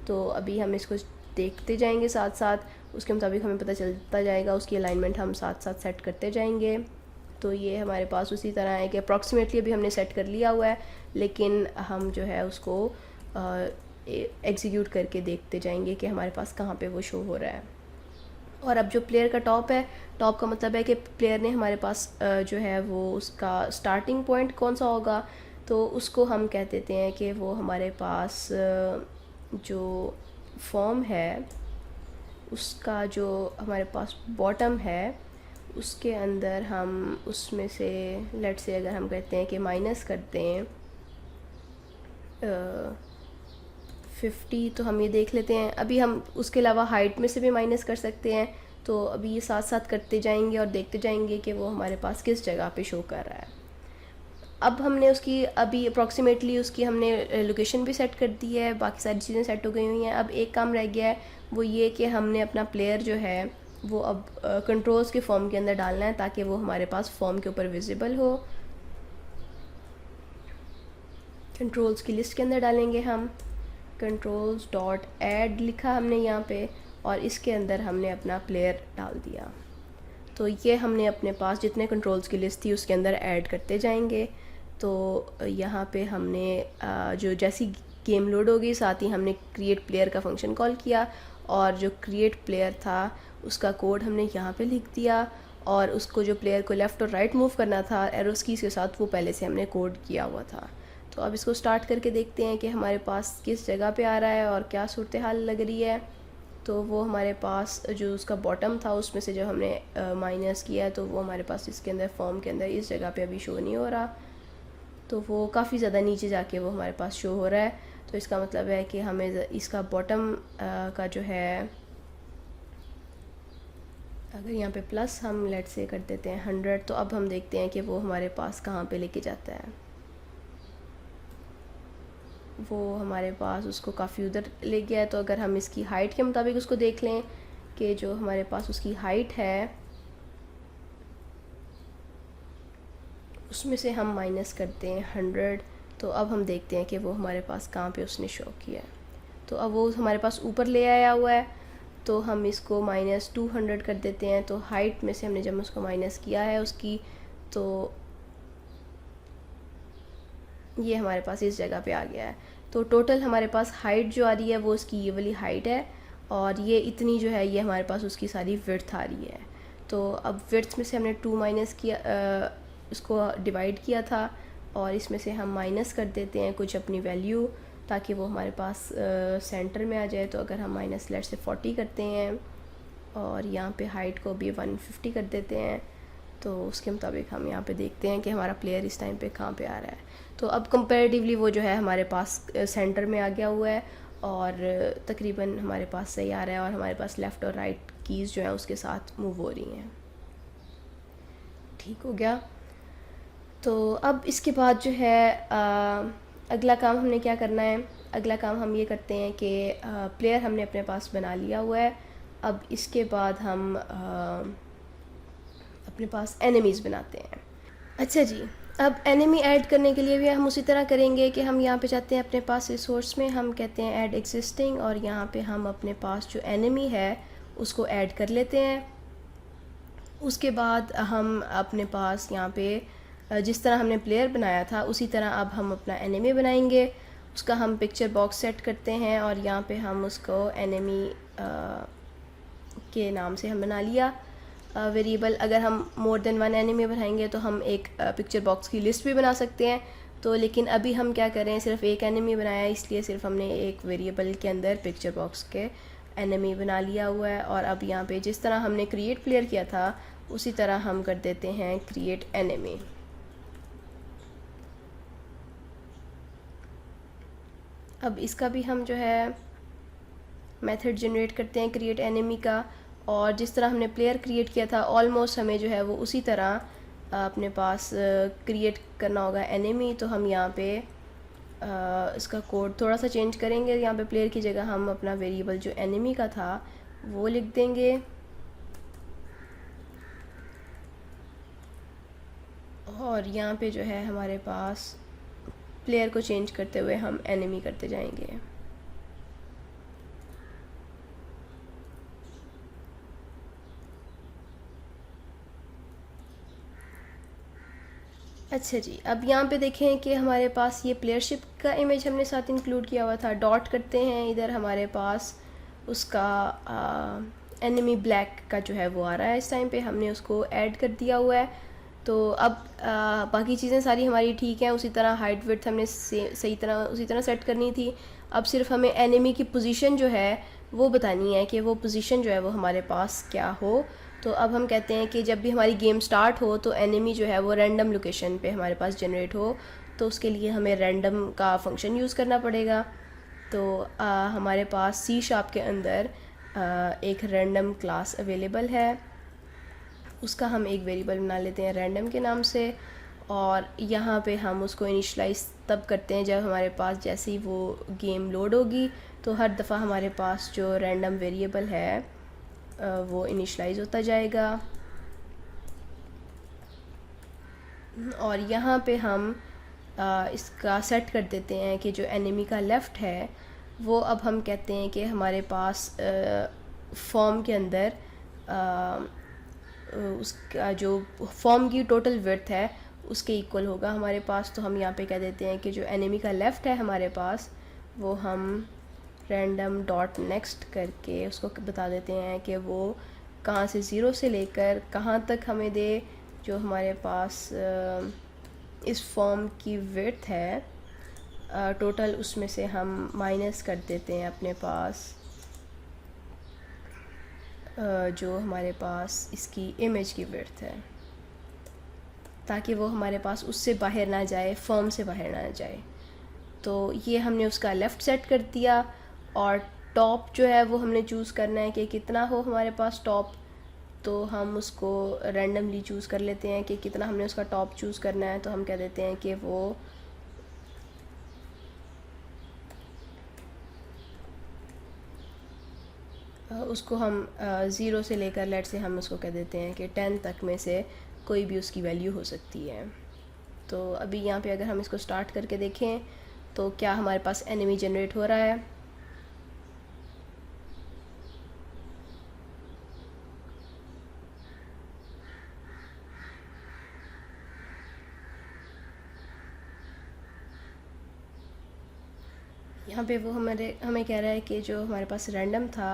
तो अभी हम इसको देखते जाएंगे साथ साथ, उसके मुताबिक हमें पता चलता जाएगा, उसकी अलाइनमेंट हम साथ साथ सेट करते जाएंगे। तो ये हमारे पास उसी तरह है कि अप्रॉक्सीमेटली अभी हमने सेट कर लिया हुआ है, लेकिन हम जो है उसको एग्जीक्यूट करके देखते जाएंगे कि हमारे पास कहाँ पे वो शो हो रहा है। और अब जो प्लेयर का टॉप है, टॉप का मतलब है कि प्लेयर ने हमारे पास जो है वो उसका स्टार्टिंग पॉइंट कौन सा होगा, तो उसको हम कह देते हैं कि वो हमारे पास जो फॉर्म है उसका जो हमारे पास बॉटम है उसके अंदर हम उसमें से लेट से अगर हम कहते हैं कि माइनस करते हैं 50, तो हम ये देख लेते हैं। अभी हम उसके अलावा हाइट में से भी माइनस कर सकते हैं, तो अभी ये साथ साथ करते जाएंगे और देखते जाएंगे कि वो हमारे पास किस जगह पे शो कर रहा है। अब हमने उसकी अभी अप्रॉक्सीमेटली उसकी हमने लोकेशन भी सेट कर दी है, बाकी सारी चीज़ें सेट हो गई हुई हैं। अब एक काम रह गया है, वो ये कि हमने अपना प्लेयर जो है वो अब कंट्रोल्स के फॉर्म के अंदर डालना है ताकि वो हमारे पास फॉर्म के ऊपर विजिबल हो। कंट्रोल्स की लिस्ट के अंदर डालेंगे हम, कंट्रोल्स डॉट ऐड लिखा हमने यहाँ पे, और इसके अंदर हमने अपना प्लेयर डाल दिया। तो ये हमने अपने पास जितने कंट्रोल्स की लिस्ट थी उसके अंदर ऐड करते जाएंगे। तो यहाँ पे हमने जो जैसी गेम लोड होगी साथ ही हमने क्रिएट प्लेयर का फंक्शन कॉल किया, और जो क्रिएट प्लेयर था उसका कोड हमने यहाँ पे लिख दिया, और उसको जो प्लेयर को लेफ़्ट और राइट मूव करना था एरोस कीज़ के साथ, वो पहले से हमने कोड किया हुआ था। तो अब इसको स्टार्ट करके देखते हैं कि हमारे पास किस जगह पे आ रहा है और क्या सूरत हाल लग रही है। तो वो हमारे पास जो उसका बॉटम था उसमें से जो हमने माइनस किया है, तो वो हमारे पास इसके अंदर फॉर्म के अंदर इस जगह पे अभी शो नहीं हो रहा, तो वो काफ़ी ज़्यादा नीचे जाके वो हमारे पास शो हो रहा है। तो इसका मतलब है कि हमें इसका बॉटम का जो है, अगर यहाँ पे प्लस हम लेट से कर देते हैं 100, तो अब हम देखते हैं कि वो हमारे पास कहाँ पे लेके जाता है। वो हमारे पास उसको काफ़ी उधर ले गया है। तो अगर हम इसकी हाइट के मुताबिक उसको देख लें कि जो हमारे पास उसकी हाइट है उसमें से हम माइनस करते हैं 100, तो अब हम देखते हैं कि वो हमारे पास कहाँ पे उसने शो किया है। तो अब वो हमारे पास ऊपर ले आया हुआ है, तो हम इसको -200 कर देते हैं। तो हाइट में से हमने जब उसको माइनस किया है उसकी, तो ये हमारे पास इस जगह पे आ गया है। तो टोटल हमारे पास हाइट जो आ रही है वो उसकी ये वाली हाइट है, और ये इतनी जो है ये हमारे पास उसकी सारी विड्थ आ रही है। तो अब विड्थ में से हमने 2 माइनस किया, उसको डिवाइड किया था, और इसमें से हम माइनस कर देते हैं कुछ अपनी वैल्यू ताकि वो हमारे पास सेंटर में आ जाए। तो अगर हम माइनस लेट से 40 करते हैं और यहाँ पे हाइट को भी 150 कर देते हैं, तो उसके मुताबिक हम यहाँ पे देखते हैं कि हमारा प्लेयर इस टाइम पे कहाँ पे आ रहा है। तो अब कंपैरेटिवली वो जो है हमारे पास सेंटर में आ गया हुआ है, और तकरीबन हमारे पास सही आ रहा है, और हमारे पास लेफ़्ट और राइट कीज़ जो है उसके साथ मूव हो रही हैं। ठीक हो गया। तो अब इसके बाद जो है अगला काम हमने क्या करना है, अगला काम हम ये करते हैं कि प्लेयर हमने अपने पास बना लिया हुआ है। अब इसके बाद हम अपने पास एनिमीज़ बनाते हैं। अच्छा जी, अब एनिमी ऐड करने के लिए भी हम उसी तरह करेंगे कि हम यहाँ पे चाहते हैं अपने पास रिसोर्स में हम कहते हैं ऐड एग्जिस्टिंग, और यहाँ पे हम अपने पास जो एनिमी है उसको ऐड कर लेते हैं। उसके बाद हम अपने पास यहाँ पे जिस तरह हमने प्लेयर बनाया था उसी तरह अब हम अपना एनिमी बनाएंगे। उसका हम पिक्चर बॉक्स सेट करते हैं, और यहाँ पे हम उसको एनिमी के नाम से हम बना लिया वेरिएबल। अगर हम मोर देन 1 एनिमी बनाएंगे तो हम एक पिक्चर बॉक्स की लिस्ट भी बना सकते हैं। तो लेकिन अभी हम क्या करें, सिर्फ एक एनिमी बनाया, इसलिए सिर्फ हमने एक वेरिएबल के अंदर पिक्चर बॉक्स के एनिमी बना लिया हुआ है। और अब यहाँ पे जिस तरह हमने क्रिएट प्लेयर किया था उसी तरह हम कर देते हैं क्रिएट एनिमी। अब इसका भी हम जो है मेथड जनरेट करते हैं क्रिएट एनिमी का, और जिस तरह हमने प्लेयर क्रिएट किया था ऑलमोस्ट हमें जो है वो उसी तरह अपने पास क्रिएट करना होगा एनिमी। तो हम यहाँ पे इसका कोड थोड़ा सा चेंज करेंगे। यहाँ पे प्लेयर की जगह हम अपना वेरिएबल जो एनिमी का था वो लिख देंगे, और यहाँ पे जो है हमारे पास प्लेयर को चेंज करते हुए हम एनिमी करते जाएंगे। अच्छा जी, अब यहाँ पे देखें कि हमारे पास ये प्लेयरशिप का इमेज हमने साथ इंक्लूड किया हुआ था। डॉट करते हैं, इधर हमारे पास उसका एनिमी ब्लैक का जो है वो आ रहा है। इस टाइम पे हमने उसको ऐड कर दिया हुआ है। तो अब बाकी चीज़ें सारी हमारी ठीक हैं। उसी तरह हाइट विड्थ हमने सही तरह उसी तरह सेट करनी थी। अब सिर्फ हमें एनिमी की पोजीशन जो है वो बतानी है कि वो पोजीशन जो है वो हमारे पास क्या हो। तो अब हम कहते हैं कि जब भी हमारी गेम स्टार्ट हो तो एनिमी जो है वो रैंडम लोकेशन पे हमारे पास जनरेट हो। तो उसके लिए हमें रैंडम का फंक्शन यूज़ करना पड़ेगा। तो हमारे पास सी शार्प के अंदर एक रैंडम क्लास अवेलेबल है, उसका हम एक वेरिएबल बना लेते हैं रैंडम के नाम से। और यहाँ पे हम उसको इनिशलाइज तब करते हैं जब हमारे पास जैसे ही वो गेम लोड होगी तो हर दफ़ा हमारे पास जो रैंडम वेरिएबल है वो इनिशलाइज होता जाएगा। और यहाँ पे हम इसका सेट कर देते हैं कि जो एनिमी का लेफ़्ट है वो अब हम कहते हैं कि हमारे पास फॉर्म के अंदर उसका जो फॉर्म की टोटल विड्थ है उसके इक्वल होगा हमारे पास। तो हम यहाँ पे कह देते हैं कि जो एनिमी का लेफ़्ट है हमारे पास वो हम रैंडम डॉट नेक्स्ट करके उसको बता देते हैं कि वो कहाँ से ज़ीरो से लेकर कहाँ तक हमें दे। जो हमारे पास इस फॉर्म की विड्थ है टोटल, उसमें से हम माइनस कर देते हैं अपने पास जो हमारे पास इसकी इमेज की विड्थ है, ताकि वो हमारे पास उससे बाहर ना जाए, फॉर्म से बाहर ना जाए। तो ये हमने उसका लेफ़्ट सेट कर दिया। और टॉप जो है वो हमने चूज़ करना है कि कितना हो हमारे पास टॉप। तो हम उसको रैंडमली चूज़ कर लेते हैं कि कितना हमने उसका टॉप चूज़ करना है। तो हम कह देते हैं कि वो उसको हम 0 से लेकर लेट से हम उसको कह देते हैं कि 10 तक में से कोई भी उसकी वैल्यू हो सकती है। तो अभी यहाँ पे अगर हम इसको स्टार्ट करके देखें तो क्या हमारे पास एनिमी जनरेट हो रहा है। यहाँ पे वो हमें कह रहा है कि जो हमारे पास रैंडम था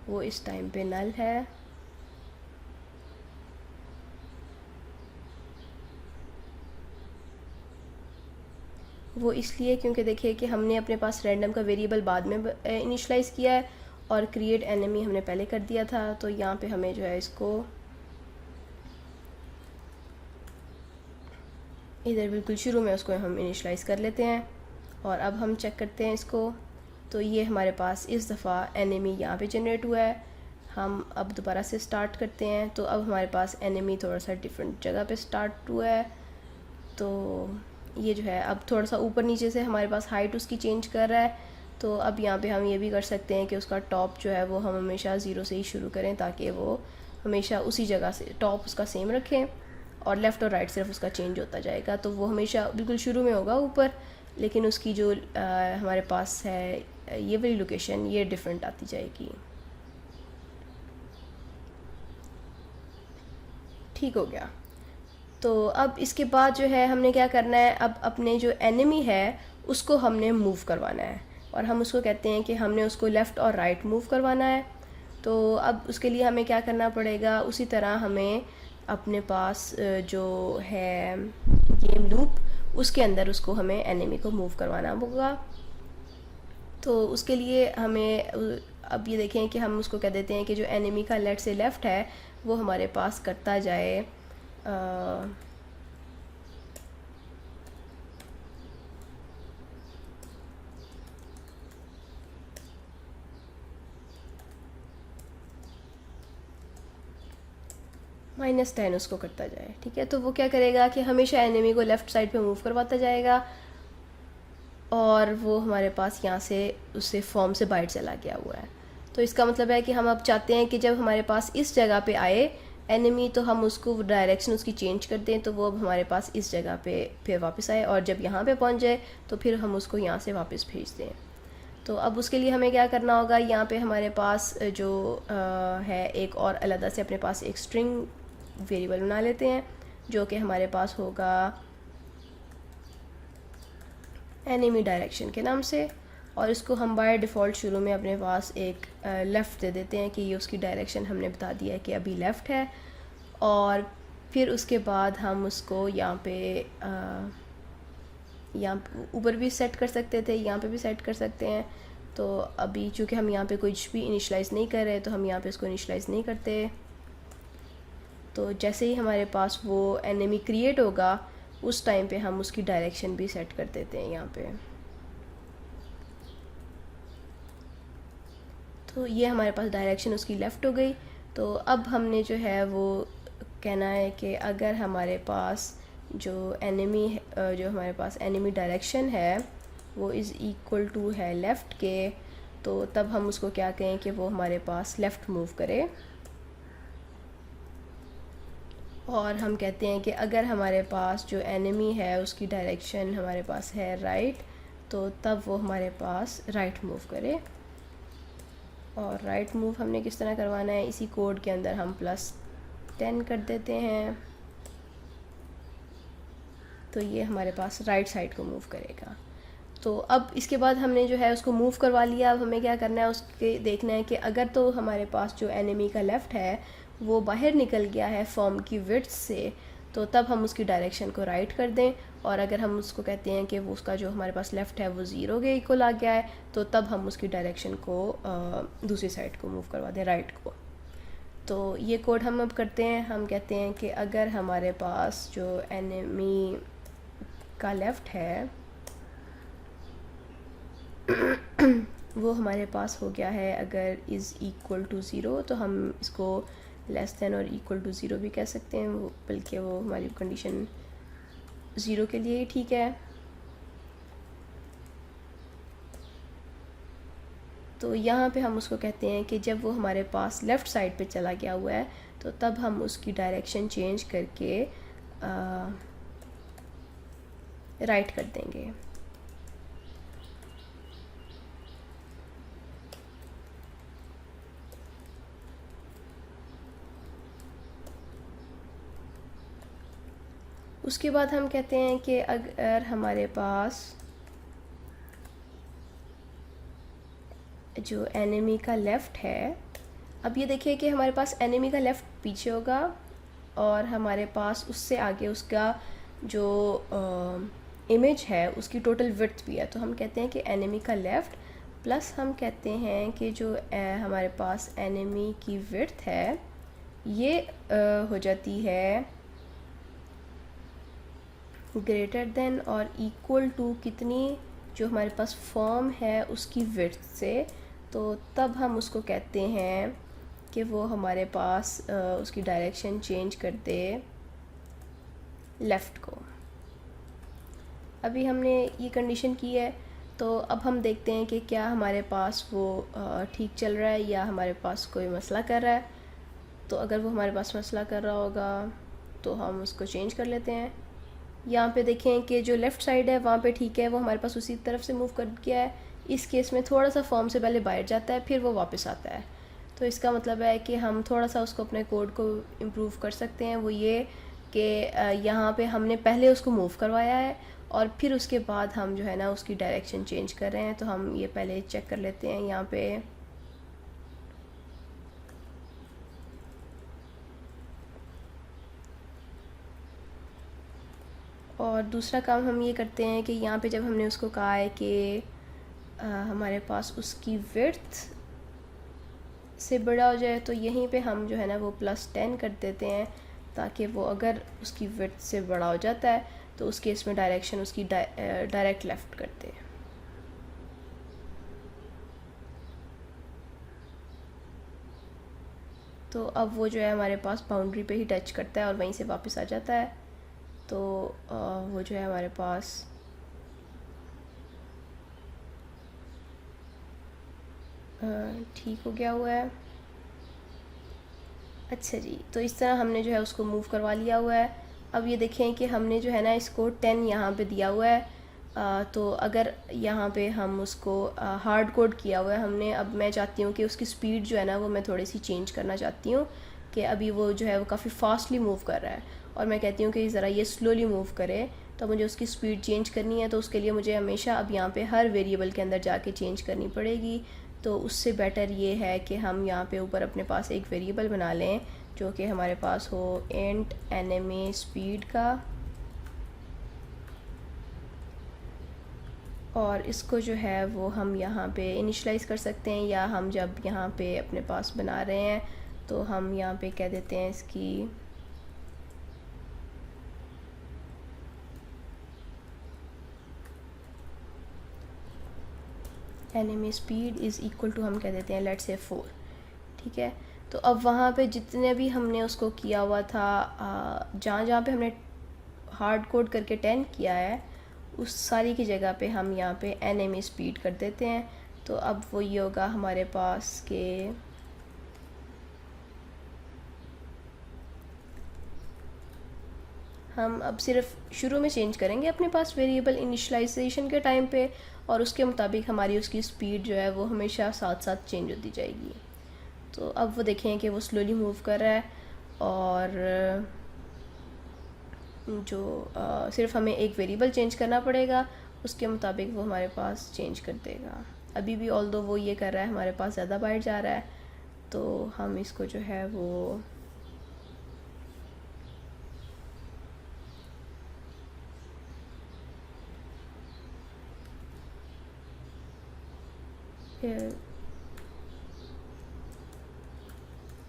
वो इस टाइम पे नल है। वो इसलिए क्योंकि देखिए कि हमने अपने पास रैंडम का वेरिएबल बाद में इनिशलाइज़ किया है और क्रिएट एनिमी हमने पहले कर दिया था। तो यहाँ पे हमें जो है इसको इधर बिल्कुल शुरू में उसको हम इनिशलाइज़ कर लेते हैं। और अब हम चेक करते हैं इसको। तो ये हमारे पास इस दफ़ा एनिमी यहाँ पे जनरेट हुआ है। हम अब दोबारा से स्टार्ट करते हैं तो अब हमारे पास एनिमी थोड़ा सा डिफरेंट जगह पे स्टार्ट हुआ है। तो ये जो है अब थोड़ा सा ऊपर नीचे से हमारे पास हाइट उसकी चेंज कर रहा है। तो अब यहाँ पे हम ये भी कर सकते हैं कि उसका टॉप जो है वो हम हमेशा 0 से ही शुरू करें, ताकि वो हमेशा उसी जगह से टॉप उसका सेम रखें और लेफ़्ट और राइट सिर्फ उसका चेंज होता जाएगा। तो वो हमेशा बिल्कुल शुरू में होगा ऊपर, लेकिन उसकी जो हमारे पास है ये वाली लोकेशन ये डिफरेंट आती जाएगी। ठीक हो गया। तो अब इसके बाद जो है हमने क्या करना है, अब अपने जो एनिमी है उसको हमने मूव करवाना है। और हम उसको कहते हैं कि हमने उसको लेफ़्ट और राइट मूव करवाना है। तो अब उसके लिए हमें क्या करना पड़ेगा, उसी तरह हमें अपने पास जो है गेम लूप उसके अंदर उसको हमें एनिमी को मूव करवाना होगा। तो उसके लिए हमें अब ये देखें कि हम उसको कह देते हैं कि जो एनिमी का लेट से लेफ़्ट है वो हमारे पास करता जाए -10 उसको करता जाए, ठीक है। तो वो क्या करेगा कि हमेशा एनिमी को लेफ़्ट साइड पे मूव करवाता जाएगा और वो हमारे पास यहाँ से उससे फॉर्म से बाहर चला गया हुआ है। तो इसका मतलब है कि हम अब चाहते हैं कि जब हमारे पास इस जगह पे आए एनिमी, तो हम उसको डायरेक्शन उसकी चेंज कर दें, तो वो अब हमारे पास इस जगह पे फिर वापस आए, और जब यहाँ पे पहुँच जाए तो फिर हम उसको यहाँ से वापस भेज दें। तो अब उसके लिए हमें क्या करना होगा, यहाँ पे हमारे पास जो है एक और अलग से अपने पास एक स्ट्रिंग वेरिएबल बना लेते हैं, जो कि हमारे पास होगा एनिमी डायरेक्शन के नाम से, और इसको हम बाय डिफ़ॉल्ट शुरू में अपने पास एक लेफ़्ट दे देते हैं कि ये उसकी डायरेक्शन हमने बता दिया है कि अभी लेफ़्ट है। और फिर उसके बाद हम उसको यहाँ पे यहाँ ऊपर भी सेट कर सकते थे, यहाँ पे भी सेट कर सकते हैं। तो अभी चूँकि हम यहाँ पे कुछ भी इनिशलाइज़ नहीं कर रहे, तो हम यहाँ पे इसको इनिशलाइज़ नहीं करते। तो जैसे ही हमारे पास वो एनिमी क्रिएट होगा, उस टाइम पे हम उसकी डायरेक्शन भी सेट कर देते हैं यहाँ पे। तो ये हमारे पास डायरेक्शन उसकी लेफ़्ट हो गई। तो अब हमने जो है वो कहना है कि अगर हमारे पास जो एनिमी जो हमारे पास एनिमी डायरेक्शन है वो इज़ इक्वल टू है लेफ़्ट के, तो तब हम उसको क्या कहें कि वो हमारे पास लेफ़्ट मूव करे। और हम कहते हैं कि अगर हमारे पास जो एनिमी है उसकी डायरेक्शन हमारे पास है राइट, तो तब वो हमारे पास राइट मूव करे। और राइट मूव हमने किस तरह करवाना है, इसी कोड के अंदर हम +10 कर देते हैं, तो ये हमारे पास राइट साइड को मूव करेगा। तो अब इसके बाद हमने जो है उसको मूव करवा लिया। अब हमें क्या करना है, उसके देखना है कि अगर तो हमारे पास जो एनिमी का लेफ़्ट है वो बाहर निकल गया है फॉर्म की विड्थ से, तो तब हम उसकी डायरेक्शन को राइट कर दें। और अगर हम उसको कहते हैं कि वो उसका जो हमारे पास लेफ़्ट है वो 0 के इक्वल आ गया है, तो तब हम उसकी डायरेक्शन को दूसरी साइड को मूव करवा दें, राइट को। तो ये कोड हम अब करते हैं। हम कहते हैं कि अगर हमारे पास जो एनिमी का लेफ़्ट है वो हमारे पास हो गया है, अगर इज़ इक्वल टू 0, तो हम इसको लेस दैन और इक्वल टू 0 भी कह सकते हैं, वो बल्कि वो हमारी कंडीशन 0 के लिए ही ठीक है। तो यहाँ पे हम उसको कहते हैं कि जब वो हमारे पास लेफ़्ट साइड पे चला गया हुआ है, तो तब हम उसकी डायरेक्शन चेंज करके राइट कर देंगे। उसके बाद हम कहते हैं कि अगर हमारे पास जो एनिमी का लेफ़्ट है, अब ये देखिए कि हमारे पास एनिमी का लेफ़्ट पीछे होगा और हमारे पास उससे आगे उसका जो इमेज है उसकी टोटल विड्थ भी है। तो हम कहते हैं कि एनिमी का लेफ़्ट प्लस हम कहते हैं कि जो हमारे पास एनिमी की विड्थ है ये हो जाती है ग्रेटर देन और इक्वल टू कितनी, जो हमारे पास फॉर्म है उसकी विड्थ से। तो तब हम उसको कहते हैं कि वो हमारे पास उसकी डायरेक्शन चेंज कर दे लेफ़्ट को। अभी हमने ये कंडीशन की है, तो अब हम देखते हैं कि क्या हमारे पास वो ठीक चल रहा है या हमारे पास कोई मसला कर रहा है। तो अगर वो हमारे पास मसला कर रहा होगा तो हम उसको चेंज कर लेते हैं। यहाँ पे देखें कि जो लेफ़्ट साइड है वहाँ पे ठीक है, वो हमारे पास उसी तरफ से मूव कर गया है। इस केस में थोड़ा सा फॉर्म से पहले बाहर जाता है, फिर वो वापस आता है। तो इसका मतलब है कि हम थोड़ा सा उसको अपने कोड को इम्प्रूव कर सकते हैं। वो ये कि यहाँ पे हमने पहले उसको मूव करवाया है और फिर उसके बाद हम जो है ना उसकी डायरेक्शन चेंज कर रहे हैं। तो हम ये पहले चेक कर लेते हैं यहाँ पे। और दूसरा काम हम ये करते हैं कि यहाँ पे जब हमने उसको कहा है कि हमारे पास उसकी विड्थ से बड़ा हो जाए, तो यहीं पे हम जो है ना वो +10 कर देते हैं, ताकि वो अगर उसकी विड्थ से बड़ा हो जाता है तो उस केस में डायरेक्शन उसकी डायरेक्ट लेफ़्ट करते हैं। तो अब वो जो है हमारे पास बाउंड्री पे ही टच करता है और वहीं से वापस आ जाता है। तो वो जो है हमारे पास ठीक हो गया हुआ है। अच्छा जी, तो इस तरह हमने जो है उसको मूव करवा लिया हुआ है। अब ये देखें कि हमने जो है ना इसको 10 यहाँ पे दिया हुआ है। तो अगर यहाँ पे हम उसको हार्ड कोड किया हुआ है हमने, अब मैं चाहती हूँ कि उसकी स्पीड जो है ना वो मैं थोड़ी सी चेंज करना चाहती हूँ कि अभी वो जो है वो काफ़ी फास्टली मूव कर रहा है और मैं कहती हूँ कि ज़रा ये स्लोली मूव करे, तो मुझे उसकी स्पीड चेंज करनी है। तो उसके लिए मुझे हमेशा अब यहाँ पे हर वेरिएबल के अंदर जाके चेंज करनी पड़ेगी। तो उससे बेटर ये है कि हम यहाँ पे ऊपर अपने पास एक वेरिएबल बना लें जो कि हमारे पास हो इंट एनएमए स्पीड का, और इसको जो है वो हम यहाँ पे इनिशलाइज़ कर सकते हैं, या हम जब यहाँ पे अपने पास बना रहे हैं तो हम यहाँ पे कह देते हैं इसकी enemy speed is equal to, हम कह देते हैं लेट्स से 4। ठीक है, तो अब वहाँ पे जितने भी हमने उसको किया हुआ था, जहाँ जहाँ पे हमने हार्ड कोड करके 10 किया है उस सारी की जगह पे हम यहाँ पे एनएमए स्पीड कर देते हैं। तो अब वो ये होगा हमारे पास के हम अब सिर्फ शुरू में चेंज करेंगे अपने पास वेरिएबल इनिशियलाइजेशन के टाइम पे, और उसके मुताबिक हमारी उसकी स्पीड जो है वो हमेशा साथ साथ चेंज होती जाएगी। तो अब वो देखें कि वो स्लोली मूव कर रहा है और जो सिर्फ हमें एक वेरिएबल चेंज करना पड़ेगा, उसके मुताबिक वो हमारे पास चेंज कर देगा। अभी भी ऑल दो वो ये कर रहा है हमारे पास ज़्यादा बाइट जा रहा है, तो हम इसको जो है वो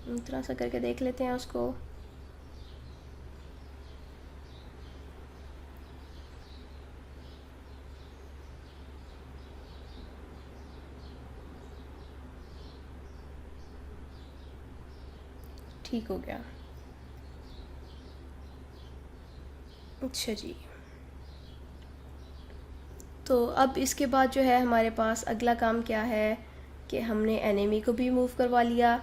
इतना सा करके देख लेते हैं उसको। ठीक हो गया। अच्छा जी, तो अब इसके बाद जो है हमारे पास अगला काम क्या है कि हमने एनिमी को भी मूव करवा लिया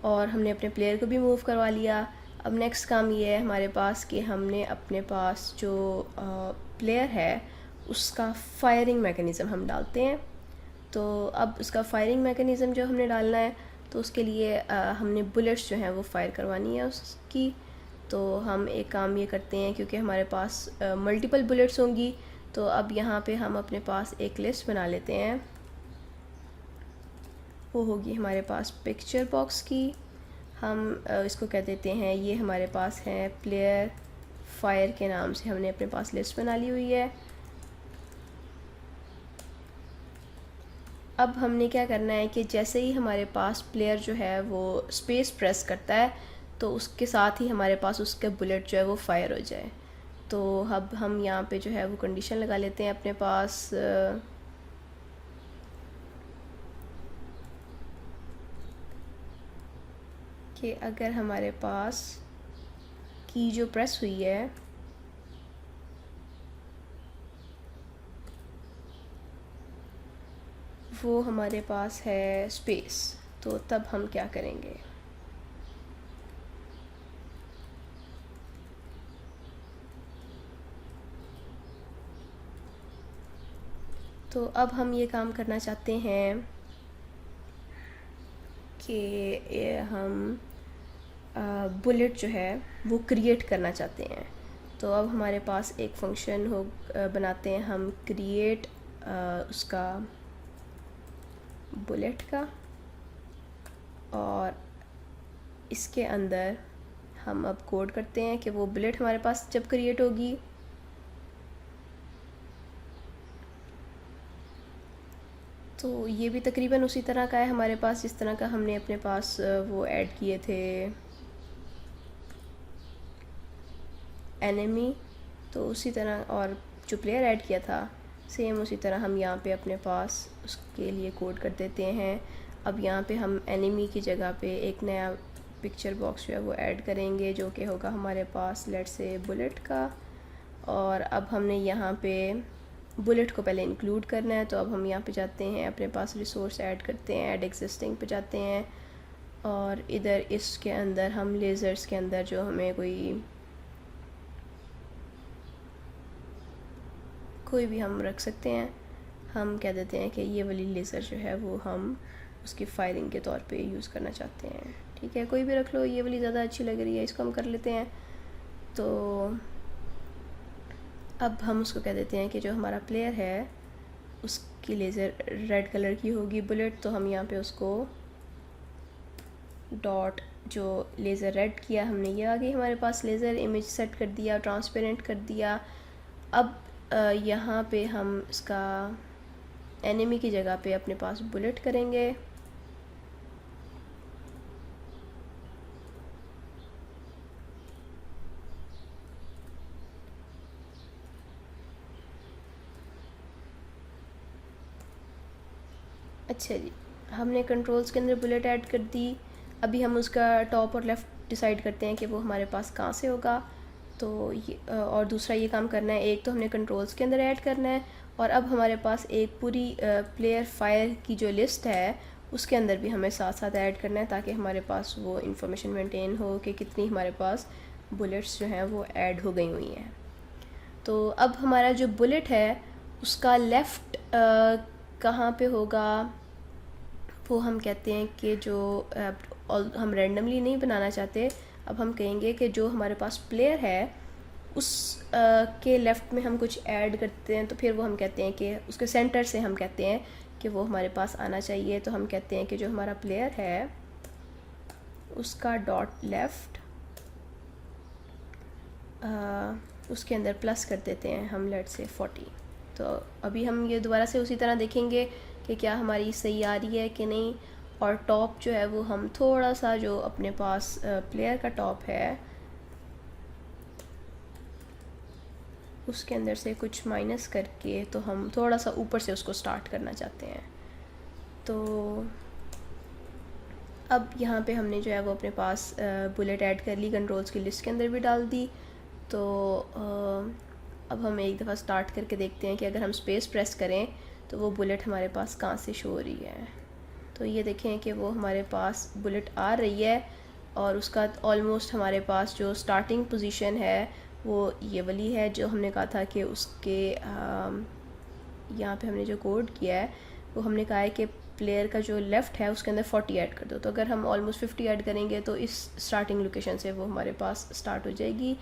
और हमने अपने प्लेयर को भी मूव करवा लिया। अब नेक्स्ट काम ये है हमारे पास कि हमने अपने पास जो प्लेयर है उसका फायरिंग मैकेनिज़्म हम डालते हैं। तो अब उसका फायरिंग मैकेनिज़्म जो हमने डालना है, तो उसके लिए हमने बुलेट्स जो हैं वो फायर करवानी है उसकी। तो हम एक काम ये करते हैं, क्योंकि हमारे पास मल्टीपल बुलेट्स होंगी, तो अब यहाँ पे हम अपने पास एक लिस्ट बना लेते हैं। वो होगी हमारे पास पिक्चर बॉक्स की। हम इसको कह देते हैं, ये हमारे पास है प्लेयर फायर के नाम से हमने अपने पास लिस्ट बना ली हुई है। अब हमने क्या करना है कि जैसे ही हमारे पास प्लेयर जो है वो स्पेस प्रेस करता है, तो उसके साथ ही हमारे पास उसके बुलेट जो है वो फायर हो जाए। तो अब हम यहाँ पे जो है वो कंडीशन लगा लेते हैं अपने पास कि अगर हमारे पास की जो प्रेस हुई है वो हमारे पास है स्पेस, तो तब हम क्या करेंगे। तो अब हम ये काम करना चाहते हैं कि हम बुलेट जो है वो क्रिएट करना चाहते हैं। तो अब हमारे पास एक फंक्शन हो बनाते हैं हम क्रिएट उसका बुलेट का, और इसके अंदर हम अब कोड करते हैं कि वो बुलेट हमारे पास जब क्रिएट होगी तो ये भी तकरीबन उसी तरह का है हमारे पास जिस तरह का हमने अपने पास वो ऐड किए थे एनिमी। तो उसी तरह, और जो प्लेयर ऐड किया था सेम उसी तरह हम यहाँ पे अपने पास उसके लिए कोड कर देते हैं। अब यहाँ पे हम एनिमी की जगह पे एक नया पिक्चर बॉक्स जो है वो ऐड करेंगे, जो कि होगा हमारे पास लेट से बुलेट का। और अब हमने यहाँ पे बुलेट को पहले इंक्लूड करना है, तो अब हम यहाँ पे जाते हैं, अपने पास रिसोर्स ऐड करते हैं, ऐड एग्जिस्टिंग पे जाते हैं, और इधर इसके अंदर हम लेज़र्स के अंदर जो हमें कोई भी हम रख सकते हैं। हम कह देते हैं कि ये वाली लेज़र जो है वो हम उसकी फायरिंग के तौर पे यूज़ करना चाहते हैं। ठीक है, कोई भी रख लो, ये वाली ज़्यादा अच्छी लग रही है, इसको हम कर लेते हैं। तो अब हम उसको कह देते हैं कि जो हमारा प्लेयर है उसकी लेज़र रेड कलर की होगी बुलेट, तो हम यहाँ पे उसको डॉट जो लेज़र रेड किया हमने, ये आ गई हमारे पास लेज़र, इमेज सेट कर दिया, ट्रांसपेरेंट कर दिया। अब यहाँ पे हम इसका एनिमी की जगह पे अपने पास बुलेट करेंगे। अच्छा जी, हमने कंट्रोल्स के अंदर बुलेट ऐड कर दी। अभी हम उसका टॉप और लेफ़्ट डिसाइड करते हैं कि वो हमारे पास कहाँ से होगा। तो ये और दूसरा ये काम करना है, एक तो हमने कंट्रोल्स के अंदर ऐड करना है, और अब हमारे पास एक पूरी प्लेयर फायर की जो लिस्ट है उसके अंदर भी हमें साथ साथ ऐड करना है, ताकि हमारे पास वो इंफॉर्मेशन मेंटेन हो कि कितनी हमारे पास बुलेट्स जो हैं वो ऐड हो गई हुई हैं। तो अब हमारा जो बुलेट है उसका लेफ़्ट कहाँ पे होगा, वो हम कहते हैं कि जो हम रैंडमली नहीं बनाना चाहते। अब हम कहेंगे कि जो हमारे पास प्लेयर है उस के लेफ़्ट में हम कुछ ऐड करते हैं, तो फिर वो हम कहते हैं कि उसके सेंटर से हम कहते हैं कि वो हमारे पास आना चाहिए। तो हम कहते हैं कि जो हमारा प्लेयर है उसका डॉट लेफ़्ट उसके अंदर प्लस कर देते हैं हम, लेट से 40। तो अभी हम ये दोबारा से उसी तरह देखेंगे कि क्या हमारी सही आ रही है कि नहीं। और टॉप जो है वो हम थोड़ा सा जो अपने पास प्लेयर का टॉप है उसके अंदर से कुछ माइनस करके, तो हम थोड़ा सा ऊपर से उसको स्टार्ट करना चाहते हैं। तो अब यहाँ पे हमने जो है वो अपने पास बुलेट ऐड कर ली, कंट्रोल्स की लिस्ट के अंदर भी डाल दी। तो अब हम एक दफ़ा स्टार्ट करके देखते हैं कि अगर हम स्पेस प्रेस करें तो वो बुलेट हमारे पास कहाँ से शो हो रही है। तो ये देखें कि वो हमारे पास बुलेट आ रही है, और उसका ऑलमोस्ट हमारे पास जो स्टार्टिंग पोजीशन है वो ये वाली है जो हमने कहा था कि उसके यहाँ पे हमने जो कोड किया है वो हमने कहा है कि प्लेयर का जो लेफ़्ट है उसके अंदर 40 ऐड कर दो। तो अगर हम ऑलमोस्ट 50 ऐड करेंगे तो इस स्टार्टिंग लोकेशन से वो हमारे पास स्टार्ट हो जाएगी।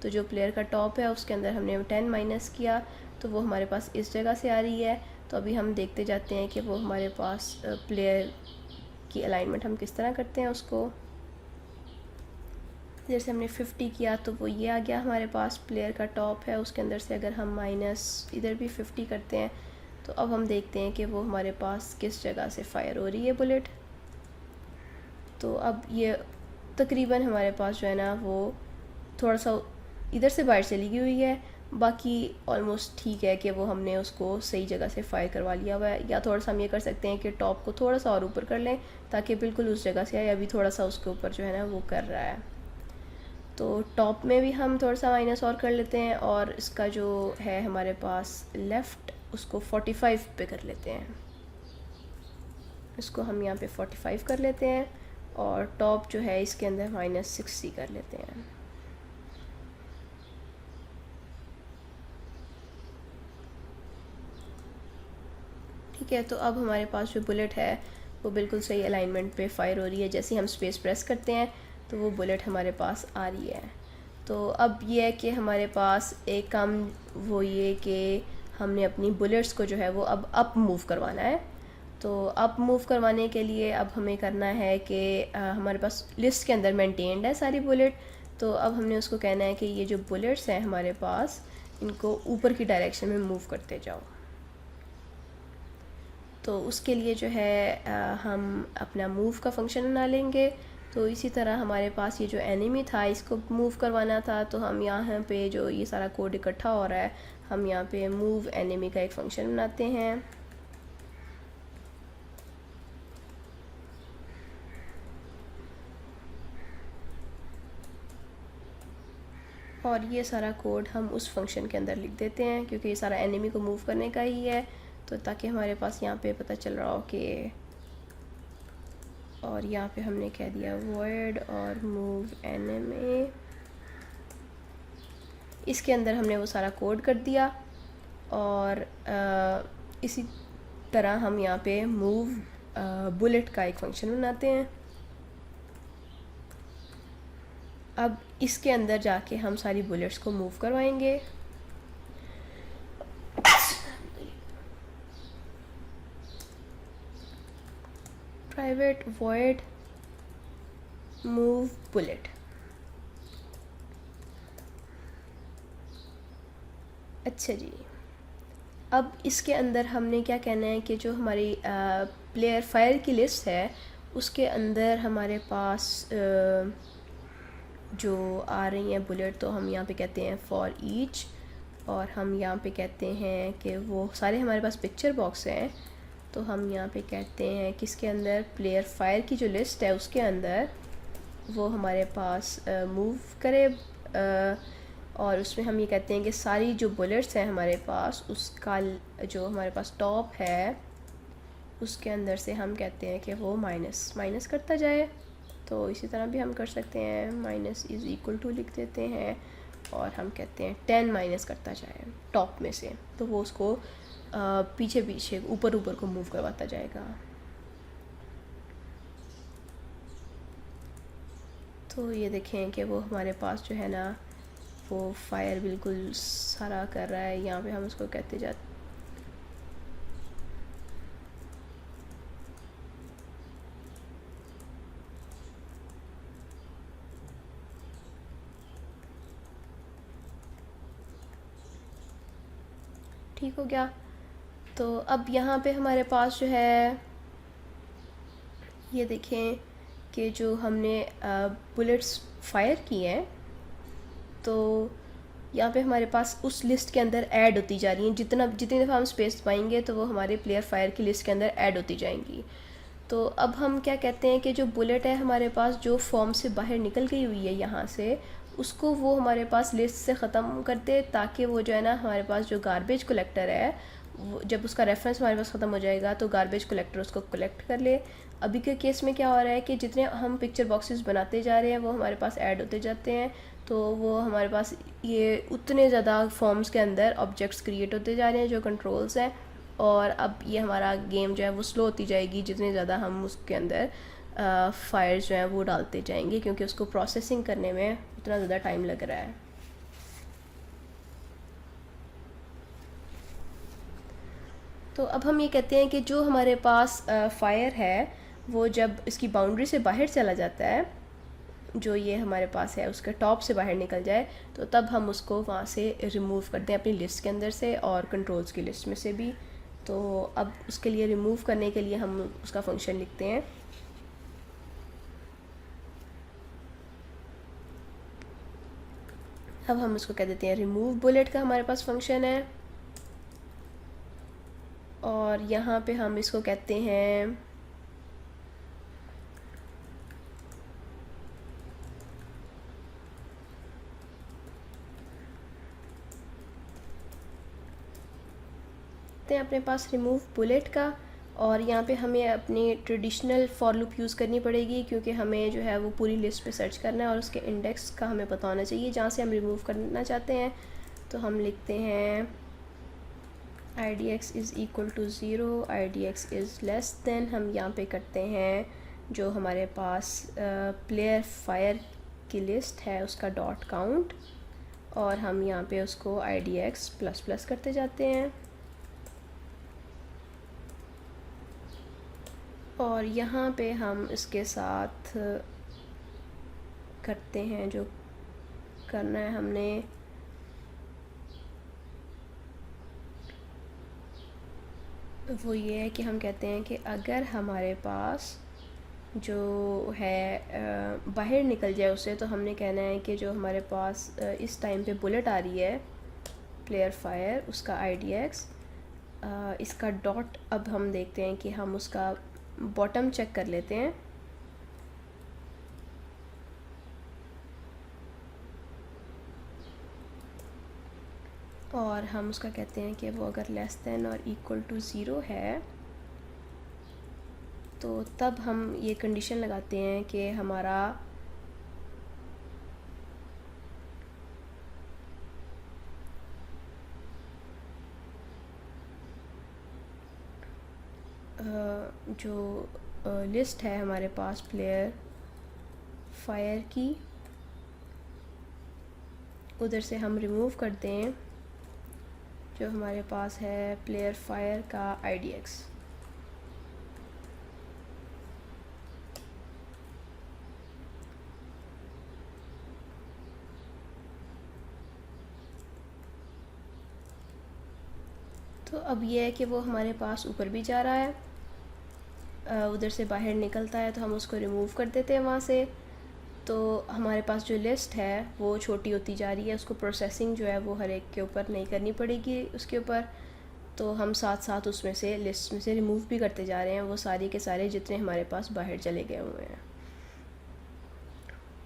तो जो प्लेयर का टॉप है उसके अंदर हमने 10 माइनस किया, तो वो हमारे पास इस जगह से आ रही है। तो अभी हम देखते जाते हैं कि वो हमारे पास प्लेयर की अलाइनमेंट हम किस तरह करते हैं उसको। जैसे हमने 50 किया तो वो ये आ गया हमारे पास, प्लेयर का टॉप है उसके अंदर से अगर हम माइनस इधर भी 50 करते हैं तो अब हम देखते हैं कि वो हमारे पास किस जगह से फ़ायर हो रही है बुलेट। तो अब ये तकरीबन हमारे पास जो है ना वो थोड़ा सा इधर से बाहर चली गई हुई है, बाकी ऑलमोस्ट ठीक है कि वो हमने उसको सही जगह से फायर करवा लिया हुआ है। या थोड़ा सा हम ये कर सकते हैं कि टॉप को थोड़ा सा और ऊपर कर लें ताकि बिल्कुल उस जगह से आए। अभी थोड़ा सा उसके ऊपर जो है ना वो कर रहा है, तो टॉप में भी हम थोड़ा सा माइनस और कर लेते हैं, और इसका जो है हमारे पास लेफ़्ट उसको 45 पे कर लेते हैं। इसको हम यहाँ पे 45 कर लेते हैं, और टॉप जो है इसके अंदर -60 कर लेते हैं। ठीक है, तो अब हमारे पास जो बुलेट है वो बिल्कुल सही अलाइनमेंट पे फायर हो रही है। जैसे ही हम स्पेस प्रेस करते हैं तो वो बुलेट हमारे पास आ रही है। तो अब ये है कि हमारे पास एक काम वो ये कि हमने अपनी बुलेट्स को जो है वो अब अप मूव करवाना है। तो अप मूव करवाने के लिए अब हमें करना है कि हमारे पास लिस्ट के अंदर मेंटेन्ड है सारी बुलेट। तो अब हमने उसको कहना है कि ये जो बुलेट्स हैं हमारे पास इनको ऊपर की डायरेक्शन में मूव करते जाओ। तो उसके लिए जो है हम अपना मूव का फंक्शन बना लेंगे। तो इसी तरह हमारे पास ये जो एनिमी था इसको मूव करवाना था, तो हम यहाँ पे जो ये सारा कोड इकट्ठा हो रहा है हम यहाँ पे मूव एनिमी का एक फ़ंक्शन बनाते हैं। और ये सारा कोड हम उस फंक्शन के अंदर लिख देते हैं क्योंकि ये सारा एनिमी को मूव करने का ही है, तो ताकि हमारे पास यहाँ पे पता चल रहा हो कि, और यहाँ पे हमने कह दिया void और move enemy, इसके अंदर हमने वो सारा कोड कर दिया। और इसी तरह हम यहाँ पे मूव बुलेट का एक फंक्शन बनाते हैं। अब इसके अंदर जाके हम सारी बुलेट्स को मूव करवाएंगे। Private void move bullet। अच्छा जी, अब इसके अंदर हमने क्या कहना है कि जो हमारी प्लेयर फायर की लिस्ट है उसके अंदर हमारे पास जो आ रही हैं बुलेट, तो हम यहाँ पे कहते हैं फॉर ईच, और हम यहाँ पे कहते हैं कि वो सारे हमारे पास पिक्चर बॉक्स हैं, तो हम यहाँ पे कहते हैं कि इसके अंदर प्लेयर फायर की जो लिस्ट है उसके अंदर वो हमारे पास मूव करे, और उसमें हम ये कहते हैं कि सारी जो बुलेट्स हैं हमारे पास उसका जो हमारे पास टॉप है उसके अंदर से हम कहते हैं कि वो माइनस माइनस करता जाए। तो इसी तरह भी हम कर सकते हैं, माइनस इज़ इक्वल टू लिख देते हैं और हम कहते हैं 10 माइनस करता जाए टॉप में से, तो वो उसको पीछे पीछे ऊपर ऊपर को मूव करवाता जाएगा। तो ये देखें कि वो हमारे पास जो है ना वो फायर बिल्कुल सारा कर रहा है। यहाँ पे हम उसको कहते जाते ठीक हो गया। तो अब यहाँ पे हमारे पास जो है ये देखें कि जो हमने बुलेट्स फायर की हैं तो यहाँ पे हमारे पास उस लिस्ट के अंदर ऐड होती जा रही हैं, जितनी दफ़ा हम स्पेस पाएंगे तो वो हमारे प्लेयर फायर की लिस्ट के अंदर ऐड होती जाएंगी। तो अब हम क्या कहते हैं कि जो बुलेट है हमारे पास जो फॉर्म से बाहर निकल गई हुई है यहाँ से, उसको वो हमारे पास लिस्ट से ख़त्म कर दे, ताकि वो जो है ना हमारे पास जो गार्बेज कलेक्टर है वो जब उसका रेफरेंस हमारे पास ख़त्म हो जाएगा तो गार्बेज कलेक्टर उसको कलेक्ट कर ले। अभी के केस में क्या हो रहा है कि जितने हम पिक्चर बॉक्सेस बनाते जा रहे हैं वो हमारे पास ऐड होते जाते हैं, तो वो हमारे पास ये उतने ज़्यादा फॉर्म्स के अंदर ऑब्जेक्ट्स क्रिएट होते जा रहे हैं जो कंट्रोल्स हैं, और अब ये हमारा गेम जो है वो स्लो होती जाएगी जितने ज़्यादा हम उसके अंदर फायर्स जो हैं वो डालते जाएंगे, क्योंकि उसको प्रोसेसिंग करने में उतना ज़्यादा टाइम लग रहा है। तो अब हम ये कहते हैं कि जो हमारे पास फायर है वो जब इसकी बाउंड्री से बाहर चला जाता है, जो ये हमारे पास है उसके टॉप से बाहर निकल जाए, तो तब हम उसको वहाँ से रिमूव करते हैं अपनी लिस्ट के अंदर से और कंट्रोल्स की लिस्ट में से भी। तो अब उसके लिए रिमूव करने के लिए हम उसका फंक्शन लिखते हैं। अब हम उसको कह देते हैं रिमूव बुलेट का हमारे पास फंक्शन है, और यहाँ पे हम इसको कहते हैं अपने पास रिमूव बुलेट का, और यहाँ पे हमें अपनी ट्रेडिशनल फॉर लूप यूज़ करनी पड़ेगी क्योंकि हमें जो है वो पूरी लिस्ट पे सर्च करना है और उसके इंडेक्स का हमें पता होना चाहिए जहाँ से हम रिमूव करना चाहते हैं। तो हम लिखते हैं idx is equal to 0, idx is less than, हम यहाँ पे करते हैं जो हमारे पास प्लेयर फायर की लिस्ट है उसका डॉट काउंट, और हम यहाँ पे उसको idx प्लस प्लस करते जाते हैं। और यहाँ पे हम इसके साथ करते हैं जो करना है हमने, वो ये है कि हम कहते हैं कि अगर हमारे पास जो है बाहर निकल जाए उससे, तो हमने कहना है कि जो हमारे पास इस टाइम पे बुलेट आ रही है प्लेयर फायर उसका idx, इसका डॉट, अब हम देखते हैं कि हम उसका बॉटम चेक कर लेते हैं। और हम उसका कहते हैं कि वो अगर लेस दैन और इक्वल टू ज़ीरो है तो तब हम ये कंडीशन लगाते हैं कि हमारा जो लिस्ट है हमारे पास प्लेयर फायर की, उधर से हम रिमूव करते हैं जो हमारे पास है प्लेयर फायर का IDX। तो अब ये है कि वो हमारे पास ऊपर भी जा रहा है, उधर से बाहर निकलता है तो हम उसको रिमूव कर देते हैं वहाँ से। तो हमारे पास जो लिस्ट है वो छोटी होती जा रही है, उसको प्रोसेसिंग जो है वो हर एक के ऊपर नहीं करनी पड़ेगी उसके ऊपर। तो हम साथ साथ उसमें से लिस्ट में से रिमूव भी करते जा रहे हैं वो सारे के सारे जितने हमारे पास बाहर चले गए हुए हैं।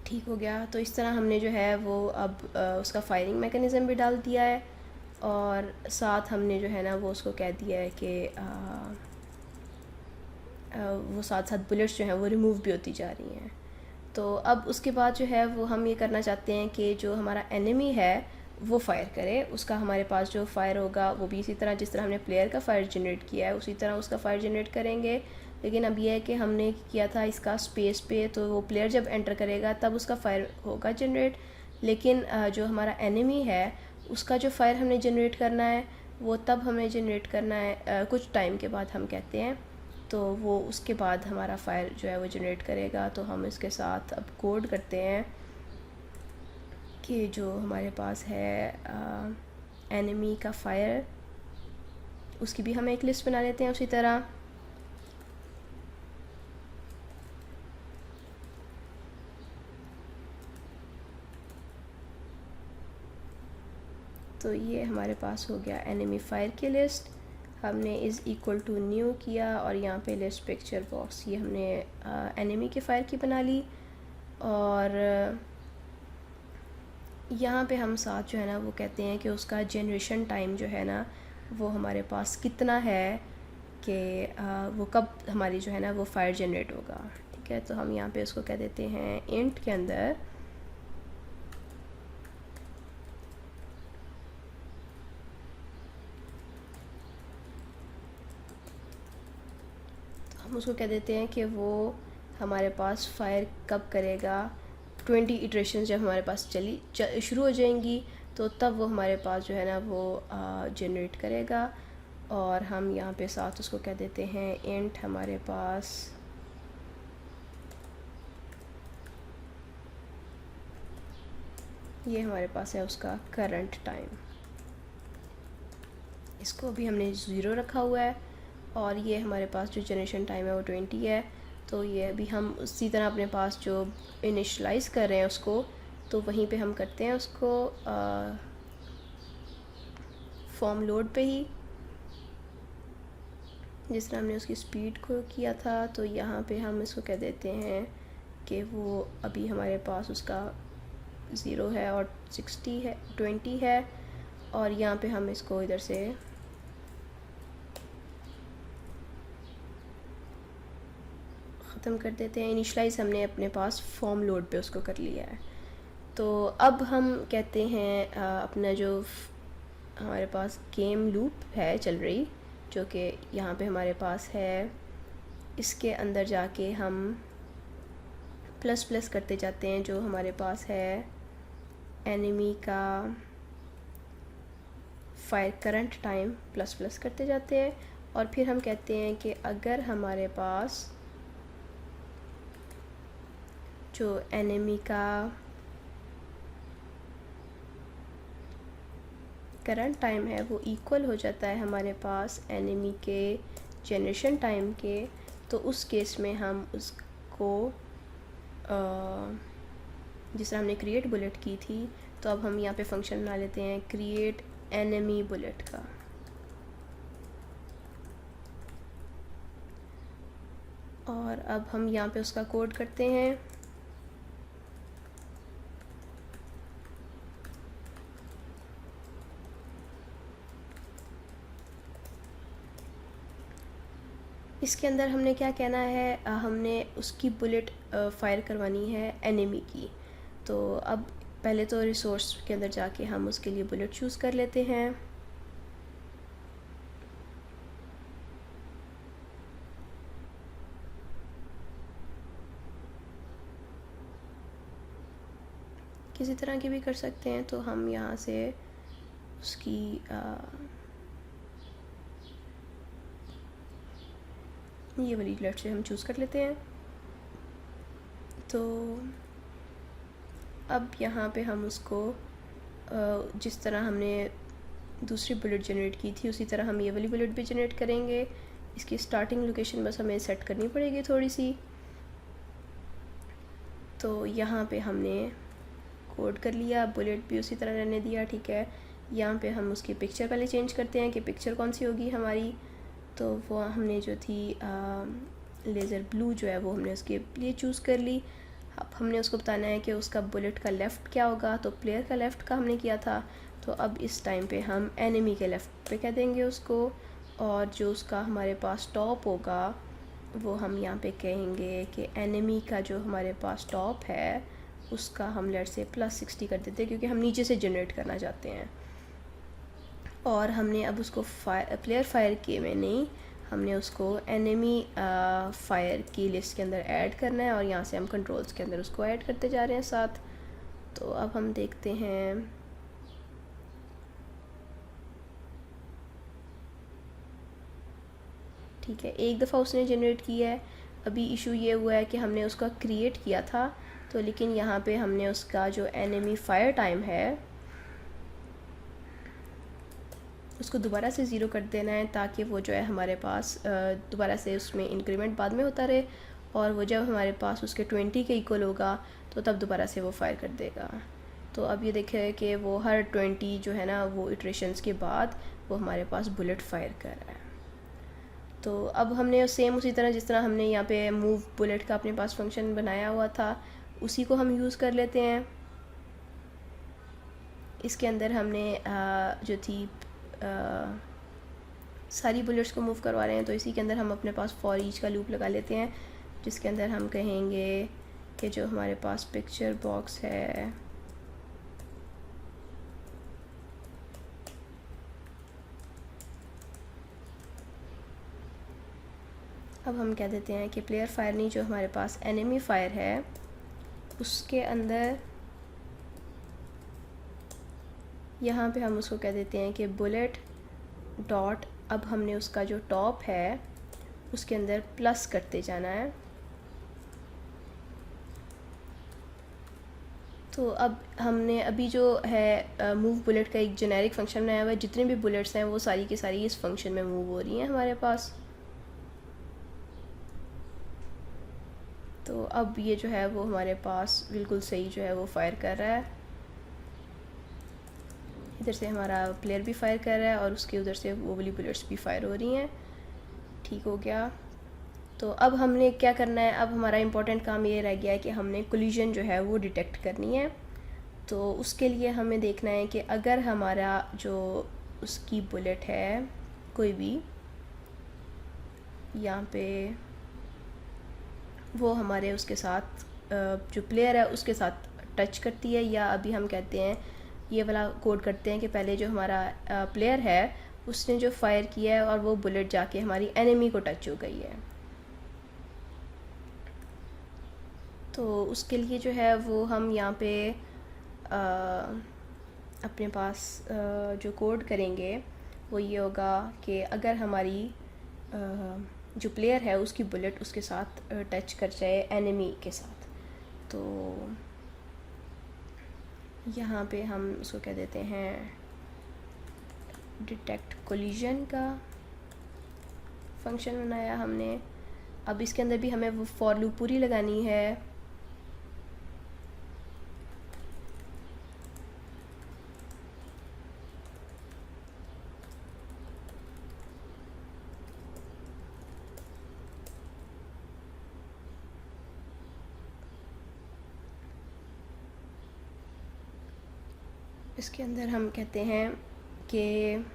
ठीक हो गया। तो इस तरह हमने जो है वो अब उसका फायरिंग मैकेनिज़्म भी डाल दिया है और साथ हमने जो है ना वो उसको कह दिया है कि वो साथ साथ बुलेट्स जो हैं वो रिमूव भी होती जा रही हैं। तो अब उसके बाद जो है वो हम ये करना चाहते हैं कि जो हमारा एनिमी है वो फ़ायर करे, उसका हमारे पास जो फ़ायर होगा वो भी इसी तरह जिस तरह हमने प्लेयर का फ़ायर जनरेट किया है उसी तरह उसका फ़ायर जनरेट करेंगे। लेकिन अब यह है कि हमने किया था इसका स्पेस पे, तो वो प्लेयर जब एंटर करेगा तब उसका फ़ायर होगा जनरेट। लेकिन जो हमारा एनिमी है उसका जो फ़ायर हमने जनरेट करना है वो तब हमें जनरेट करना है कुछ टाइम के बाद हम कहते हैं। तो वो उसके बाद हमारा फ़ायर जो है वो जनरेट करेगा। तो हम इसके साथ अब कोड करते हैं कि जो हमारे पास है एनिमी का फ़ायर, उसकी भी हम एक लिस्ट बना लेते हैं उसी तरह। तो ये हमारे पास हो गया एनिमी फ़ायर की लिस्ट। हमने इज़ इक्वल टू न्यू किया और यहाँ पे लिस्ट पिक्चर बॉक्स ये हमने एनिमी के फ़ायर की बना ली। और यहाँ पे हम साथ जो है ना वो कहते हैं कि उसका जनरेशन टाइम जो है ना वो हमारे पास कितना है कि वो कब हमारी जो है ना वो फ़ायर जनरेट होगा। ठीक है, तो हम यहाँ पे उसको कह देते हैं इंट के अंदर हम उसको कह देते हैं कि वो हमारे पास फ़ायर कब करेगा। 20 इटरेशन जब हमारे पास शुरू हो जाएंगी तो तब वो हमारे पास जो है ना वो जनरेट करेगा। और हम यहाँ पे साथ उसको कह देते हैं इंट हमारे पास ये हमारे पास है उसका करंट टाइम, इसको अभी हमने 0 रखा हुआ है। और ये हमारे पास जो जनरेशन टाइम है वो 20 है। तो ये अभी हम उसी तरह अपने पास जो इनिशलाइज़ कर रहे हैं उसको, तो वहीं पे हम करते हैं उसको फॉर्म लोड पे ही जिस तरह हमने उसकी स्पीड को किया था। तो यहाँ पे हम इसको कह देते हैं कि वो अभी हमारे पास उसका 0 है और 60 है 20 है। और यहाँ पे हम इसको इधर से ख़त्म कर देते हैं। इनिशलाइज हमने अपने पास फॉर्म लोड पे उसको कर लिया है। तो अब हम कहते हैं अपना जो हमारे पास गेम लूप है चल रही, जो कि यहाँ पे हमारे पास है, इसके अंदर जाके हम प्लस प्लस करते जाते हैं जो हमारे पास है एनिमी का fire current time plus plus करते जाते हैं। और फिर हम कहते हैं कि अगर हमारे पास जो एनिमी का करंट टाइम है वो इक्वल हो जाता है हमारे पास एनिमी के जनरेशन टाइम के, तो उस केस में हम उसको जिस तरह हमने क्रिएट बुलेट की थी, तो अब हम यहाँ पे फंक्शन बना लेते हैं क्रिएट एनिमी बुलेट का। और अब हम यहाँ पे उसका कोड करते हैं। इसके अंदर हमने क्या कहना है, हमने उसकी बुलेट फ़ायर करवानी है एनिमी की। तो अब पहले तो रिसोर्स के अंदर जाके हम उसके लिए बुलेट चूज़ कर लेते हैं। किसी तरह की भी कर सकते हैं, तो हम यहाँ से उसकी ये वाली बुलेट से हम चूज़ कर लेते हैं। तो अब यहाँ पे हम उसको जिस तरह हमने दूसरी बुलेट जनरेट की थी उसी तरह हम ये वाली बुलेट भी जनरेट करेंगे। इसकी स्टार्टिंग लोकेशन बस हमें सेट करनी पड़ेगी थोड़ी सी। तो यहाँ पे हमने कोड कर लिया, बुलेट भी उसी तरह रहने दिया, ठीक है। यहाँ पे हम उसकी पिक्चर पहले चेंज करते हैं कि पिक्चर कौन सी होगी हमारी। तो वो हमने जो थी लेज़र ब्लू जो है वो हमने उसके लिए चूज़ कर ली। अब हमने उसको बताना है कि उसका बुलेट का लेफ़्ट क्या होगा, तो प्लेयर का लेफ़्ट का हमने किया था, तो अब इस टाइम पे हम एनिमी के लेफ़्ट पे कह देंगे उसको। और जो उसका हमारे पास टॉप होगा वो हम यहाँ पे कहेंगे कि एनिमी का जो हमारे पास टॉप है उसका हम लेट से +60 कर देते हैं, क्योंकि हम नीचे से जनरेट करना चाहते हैं। और हमने अब उसको प्लेयर फायर किए में नहीं, हमने उसको एनिमी फायर की लिस्ट के अंदर ऐड करना है, और यहाँ से हम कंट्रोल्स के अंदर उसको ऐड करते जा रहे हैं साथ। तो अब हम देखते हैं, ठीक है, एक दफ़ा उसने जनरेट किया है। अभी इशू ये हुआ है कि हमने उसका क्रिएट किया था, तो लेकिन यहाँ पे हमने उसका जो एनिमी फायर टाइम है उसको दोबारा से ज़ीरो कर देना है, ताकि वो जो है हमारे पास दोबारा से उसमें इंक्रीमेंट बाद में होता रहे, और वो जब हमारे पास उसके 20 के इक्वल होगा तो तब दोबारा से वो फायर कर देगा। तो अब ये देखें कि वो हर 20 जो है ना वो इटरेशंस के बाद वो हमारे पास बुलेट फायर कर रहा है। तो अब हमने सेम उसी तरह जिस तरह हमने यहाँ पे मूव बुलेट का अपने पास फंक्शन बनाया हुआ था उसी को हम यूज़ कर लेते हैं। इसके अंदर हमने जो थी सारी बुलेट्स को मूव करवा रहे हैं, तो इसी के अंदर हम अपने पास फॉर ईच का लूप लगा लेते हैं, जिसके अंदर हम कहेंगे कि जो हमारे पास पिक्चर बॉक्स है अब हम कह देते हैं कि प्लेयर फायर नहीं, जो हमारे पास एनिमी फायर है उसके अंदर यहाँ पे हम उसको कह देते हैं कि बुलेट डॉट, अब हमने उसका जो टॉप है उसके अंदर प्लस करते जाना है। तो अब हमने अभी जो है मूव बुलेट का एक जेनेरिक फंक्शन बनाया हुआ है, जितने भी बुलेट्स हैं वो सारी की सारी इस फंक्शन में मूव हो रही हैं हमारे पास। तो अब ये जो है वो हमारे पास बिल्कुल सही जो है वो फायर कर रहा है, इधर से हमारा प्लेयर भी फायर कर रहा है और उसके उधर से वो वाली बुलेट्स भी फायर हो रही हैं। ठीक हो गया। तो अब हमने क्या करना है, अब हमारा इम्पोर्टेंट काम ये रह गया है कि हमने कोलिजन जो है वो डिटेक्ट करनी है। तो उसके लिए हमें देखना है कि अगर हमारा जो उसकी बुलेट है कोई भी यहाँ पे वो हमारे उसके साथ जो प्लेयर है उसके साथ टच करती है, या अभी हम कहते हैं ये वाला कोड करते हैं कि पहले जो हमारा प्लेयर है उसने जो फायर किया है और वो बुलेट जाके हमारी एनिमी को टच हो गई है। तो उसके लिए जो है वो हम यहाँ पे अपने पास जो कोड करेंगे वो ये होगा कि अगर हमारी जो प्लेयर है उसकी बुलेट उसके साथ टच कर जाए एनिमी के साथ, तो यहाँ पे हम उसको कह देते हैं डिटेक्ट कोलिजन का फंक्शन बनाया हमने। अब इसके अंदर भी हमें वो फॉर लूप पूरी लगानी है। इसके अंदर हम कहते हैं कि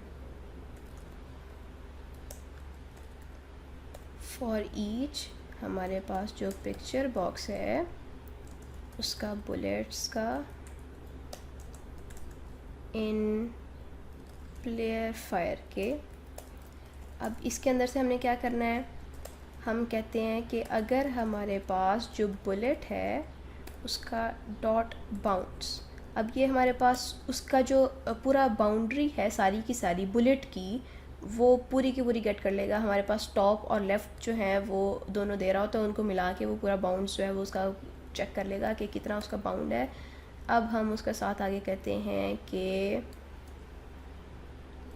फॉर ईच हमारे पास जो पिक्चर बॉक्स है उसका बुलेट्स का इन प्लेयर फायर के। अब इसके अंदर से हमने क्या करना है, हम कहते हैं कि अगर हमारे पास जो बुलेट है उसका डॉट बाउंस, अब ये हमारे पास उसका जो पूरा बाउंड्री है सारी की सारी बुलेट की, वो पूरी की पूरी गेट कर लेगा। हमारे पास टॉप और लेफ़्ट जो है वो दोनों दे रहा होता है, उनको मिला के वो पूरा बाउंस जो है वो उसका चेक कर लेगा कि कितना उसका बाउंड है। अब हम उसके साथ आगे कहते हैं कि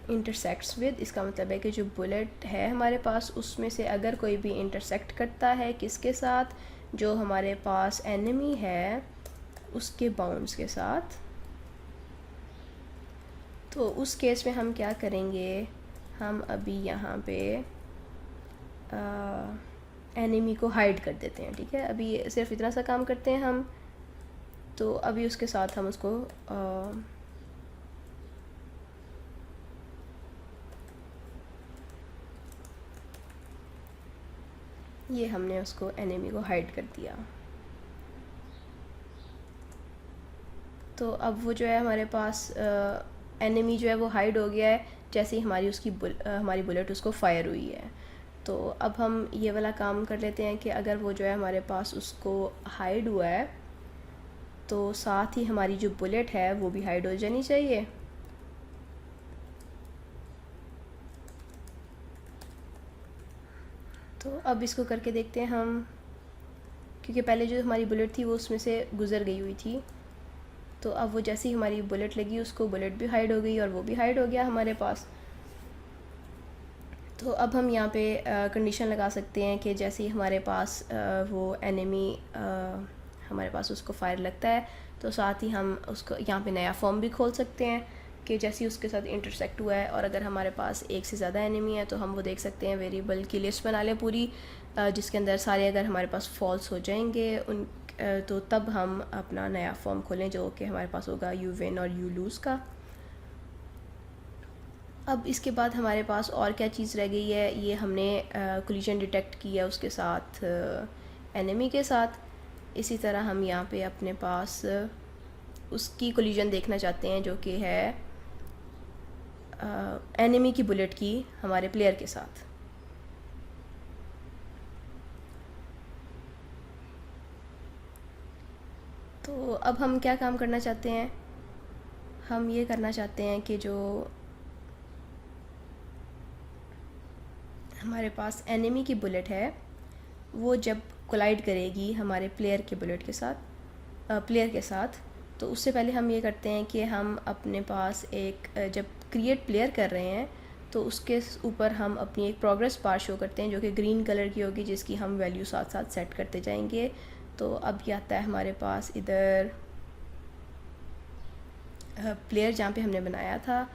इंटरसेक्ट्स विद, इसका मतलब है कि जो बुलेट है हमारे पास उसमें से अगर कोई भी इंटरसेक्ट करता है किसके साथ, जो हमारे पास एनिमी है उसके बाउंड्स के साथ, तो उस केस में हम क्या करेंगे, हम अभी यहाँ पे एनिमी को हाइड कर देते हैं। ठीक है, अभी सिर्फ इतना सा काम करते हैं हम। तो अभी उसके साथ हम उसको ये हमने उसको एनिमी को हाइड कर दिया। तो अब वो जो है हमारे पास एनिमी जो है वो हाइड हो गया है जैसे ही हमारी हमारी बुलेट उसको फायर हुई है। तो अब हम ये वाला काम कर लेते हैं कि अगर वो जो है हमारे पास उसको हाइड हुआ है तो साथ ही हमारी जो बुलेट है वो भी हाइड हो जानी चाहिए। तो अब इसको करके देखते हैं हम, क्योंकि पहले जो हमारी बुलेट थी वो उसमें से गुज़र गई हुई थी। तो अब वो जैसे ही हमारी बुलेट लगी उसको बुलेट भी हाइड हो गई और वो भी हाइड हो गया हमारे पास। तो अब हम यहाँ पे कंडीशन लगा सकते हैं कि जैसे ही हमारे पास वो एनिमी हमारे पास उसको फायर लगता है तो साथ ही हम उसको यहाँ पे नया फॉर्म भी खोल सकते हैं कि जैसे ही उसके साथ इंटरसेक्ट हुआ है, और अगर हमारे पास एक से ज़्यादा एनिमी है तो हम वो देख सकते हैं, वेरिएबल की लिस्ट बना लें पूरी, जिसके अंदर सारे अगर हमारे पास फॉल्स हो जाएंगे उन तो तब हम अपना नया फॉर्म खोलें जो कि हमारे पास होगा यू विन और यू लूज़ का। अब इसके बाद हमारे पास और क्या चीज़ रह गई है, ये हमने कोलिजन डिटेक्ट किया उसके साथ एनिमी के साथ। इसी तरह हम यहाँ पे अपने पास उसकी कोलिजन देखना चाहते हैं जो कि है एनिमी की बुलेट की हमारे प्लेयर के साथ। तो अब हम क्या काम करना चाहते हैं, हम ये करना चाहते हैं कि जो हमारे पास एनिमी की बुलेट है वो जब कोलाइड करेगी हमारे प्लेयर के बुलेट के साथ प्लेयर के साथ, तो उससे पहले हम ये करते हैं कि हम अपने पास एक जब क्रिएट प्लेयर कर रहे हैं तो उसके ऊपर हम अपनी एक प्रोग्रेस बार शो करते हैं जो कि ग्रीन कलर की होगी, जिसकी हम वैल्यू साथ साथ सेट करते जाएंगे। तो अब ये आता है हमारे पास इधर प्लेयर जहाँ पे हमने बनाया था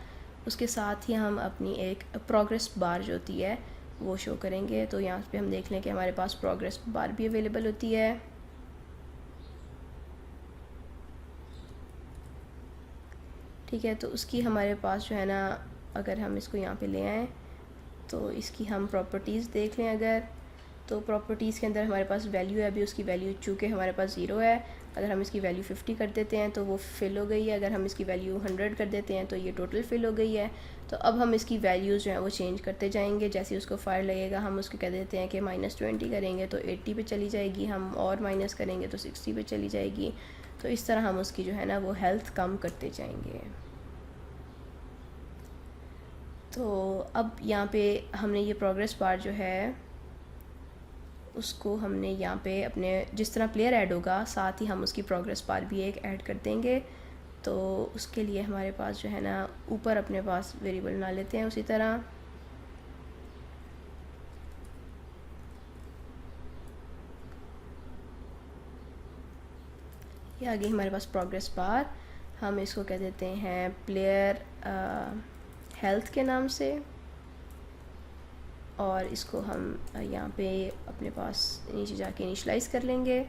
उसके साथ ही हम अपनी एक प्रोग्रेस बार जो होती है वो शो करेंगे। तो यहाँ पे हम देख लें कि हमारे पास प्रोग्रेस बार भी अवेलेबल होती है। ठीक है, तो उसकी हमारे पास जो है ना, अगर हम इसको यहाँ पे ले आएँ तो इसकी हम प्रॉपर्टीज़ देख लें अगर, तो प्रॉपर्टीज़ के अंदर हमारे पास वैल्यू है, अभी उसकी वैल्यू चूँकि हमारे पास 0 है, अगर हम इसकी वैल्यू 50 कर देते हैं तो वो फिल हो गई है, अगर हम इसकी वैल्यू 100 कर देते हैं तो ये टोटल फिल हो गई है। तो अब हम इसकी वैल्यूज़ जो हैं वो चेंज करते जाएंगे, जैसे उसको फायर लगेगा हम उसको कह देते हैं कि -20 करेंगे तो 80 पे चली जाएगी, हम और माइनस करेंगे तो 60 पे चली जाएगी। तो इस तरह हम उसकी जो है ना वो हेल्थ कम करते जाएंगे। तो अब यहाँ पे हमने ये प्रोग्रेस बार जो है उसको हमने यहाँ पे अपने जिस तरह प्लेयर ऐड होगा साथ ही हम उसकी प्रोग्रेस बार भी एक ऐड कर देंगे। तो उसके लिए हमारे पास जो है ना ऊपर अपने पास वेरिएबल बना लेते हैं उसी तरह। ये आ गई हमारे पास प्रोग्रेस बार, हम इसको कह देते हैं प्लेयर हेल्थ के नाम से, और इसको हम यहाँ पे अपने पास नीचे जाके इनिशलाइज कर लेंगे।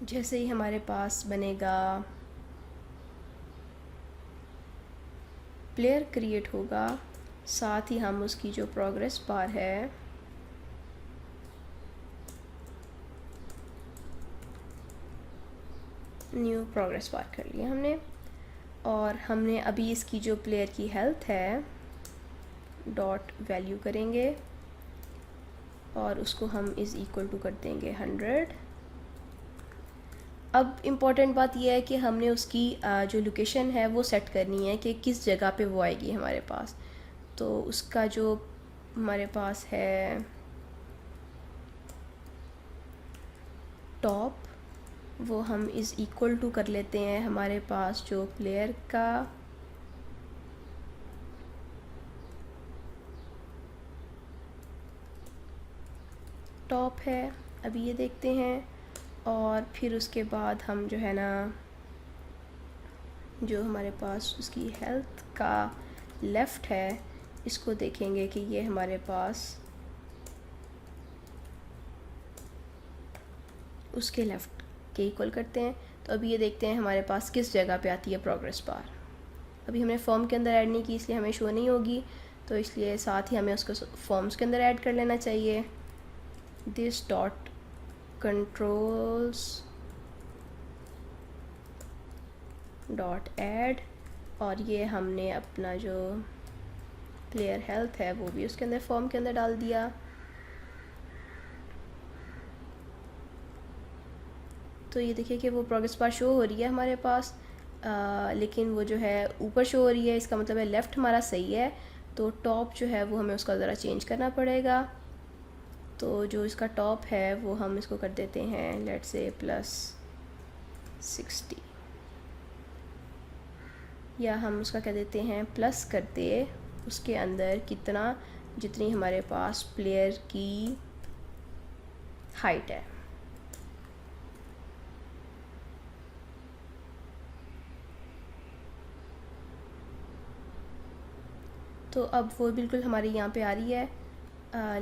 जैसे ही हमारे पास बनेगा प्लेयर क्रिएट होगा, साथ ही हम उसकी जो प्रोग्रेस बार है न्यू प्रोग्रेस बार कर लिया हमने। और हमने अभी इसकी जो प्लेयर की हेल्थ है डॉट वैल्यू करेंगे और उसको हम इज़ इक्वल टू कर देंगे 100। अब इम्पॉर्टेंट बात यह है कि हमने उसकी जो लोकेशन है वो सेट करनी है कि किस जगह पे वो आएगी हमारे पास। तो उसका जो हमारे पास है टॉप, वो हम इज़ इक्वल टू कर लेते हैं हमारे पास जो प्लेयर का टॉप है। अभी ये देखते हैं। और फिर उसके बाद हम जो है ना जो हमारे पास उसकी हेल्थ का लेफ़्ट है इसको देखेंगे कि ये हमारे पास उसके लेफ़्ट के इक्वल करते हैं। तो अभी ये देखते हैं हमारे पास किस जगह पे आती है प्रोग्रेस बार। अभी हमने फॉर्म के अंदर ऐड नहीं की इसलिए हमें शो नहीं होगी, तो इसलिए साथ ही हमें उसको फॉर्म्स के अंदर ऐड कर लेना चाहिए। This dot controls dot add, और ये हमने अपना जो प्लेयर हेल्थ है वो भी उसके अंदर फॉर्म के अंदर डाल दिया। तो ये देखिए कि वो प्रोग्रेस बार शो हो रही है हमारे पास, लेकिन वो जो है ऊपर शो हो रही है, इसका मतलब है लेफ़्ट हमारा सही है। तो टॉप जो है वो हमें उसका ज़रा चेंज करना पड़ेगा। तो जो इसका टॉप है वो हम इसको कर देते हैं लेट्स से +60, या हम उसका कह देते हैं प्लस कर दे उसके अंदर कितना, जितनी हमारे पास प्लेयर की हाइट है। तो अब वो बिल्कुल हमारे यहाँ पे आ रही है,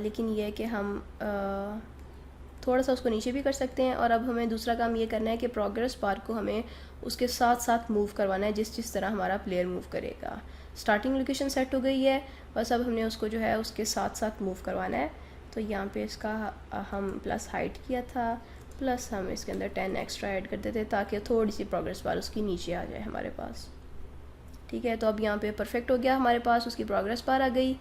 लेकिन ये है कि हम थोड़ा सा उसको नीचे भी कर सकते हैं। और अब हमें दूसरा काम ये करना है कि प्रोग्रेस बार को हमें उसके साथ साथ मूव करवाना है जिस तरह हमारा प्लेयर मूव करेगा। स्टार्टिंग लोकेशन सेट हो गई है, बस अब हमने उसको जो है उसके साथ साथ मूव करवाना है। तो यहाँ पे इसका हम प्लस हाइट किया था, प्लस हम इसके अंदर 10 एक्स्ट्रा ऐड कर देते ताकि थोड़ी सी प्रोग्रेस बार उसकी नीचे आ जाए हमारे पास। ठीक है, तो अब यहाँ पे परफेक्ट हो गया हमारे पास, उसकी प्रोग्रेस बार आ गई।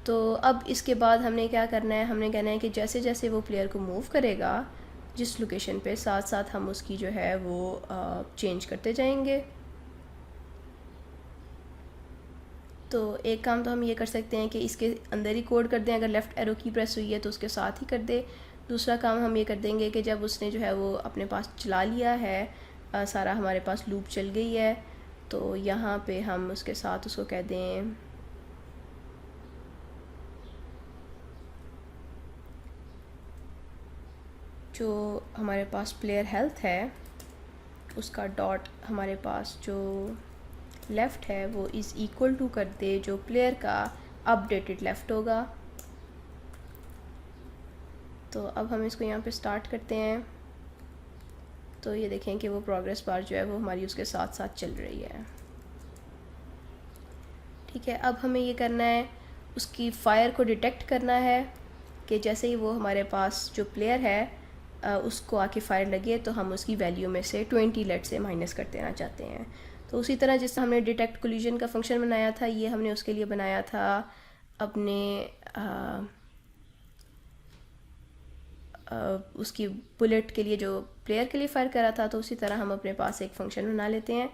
तो अब इसके बाद हमने क्या करना है, हमने कहना है कि जैसे जैसे वो प्लेयर को मूव करेगा जिस लोकेशन पे, साथ साथ हम उसकी जो है वो चेंज करते जाएंगे। तो एक काम तो हम ये कर सकते हैं कि इसके अंदर ही कोड कर दें, अगर लेफ़्ट एरो की प्रेस हुई है तो उसके साथ ही कर दे। दूसरा काम हम ये कर देंगे कि जब उसने जो है वो अपने पास चला लिया है, सारा हमारे पास लूप चल गई है, तो यहाँ पे हम उसके साथ उसको कह दें जो हमारे पास प्लेयर हेल्थ है उसका डॉट हमारे पास जो लेफ़्ट है वो इज़ इक्वल टू कर दे जो प्लेयर का अपडेटेड लेफ़्ट होगा। तो अब हम इसको यहाँ पे स्टार्ट करते हैं। तो ये देखें कि वो प्रोग्रेस बार जो है वो हमारी उसके साथ साथ चल रही है। ठीक है, अब हमें ये करना है उसकी फ़ायर को डिटेक्ट करना है कि जैसे ही वो हमारे पास जो प्लेयर है उसको आके फायर लगे तो हम उसकी वैल्यू में से 20 लेट से माइनस कर देना चाहते हैं। तो उसी तरह जिस हमने डिटेक्ट कोलिजन का फंक्शन बनाया था, ये हमने उसके लिए बनाया था अपने उसकी बुलेट के लिए जो प्लेयर के लिए फ़ायर करा था। तो उसी तरह हम अपने पास एक फ़ंक्शन बना लेते हैं,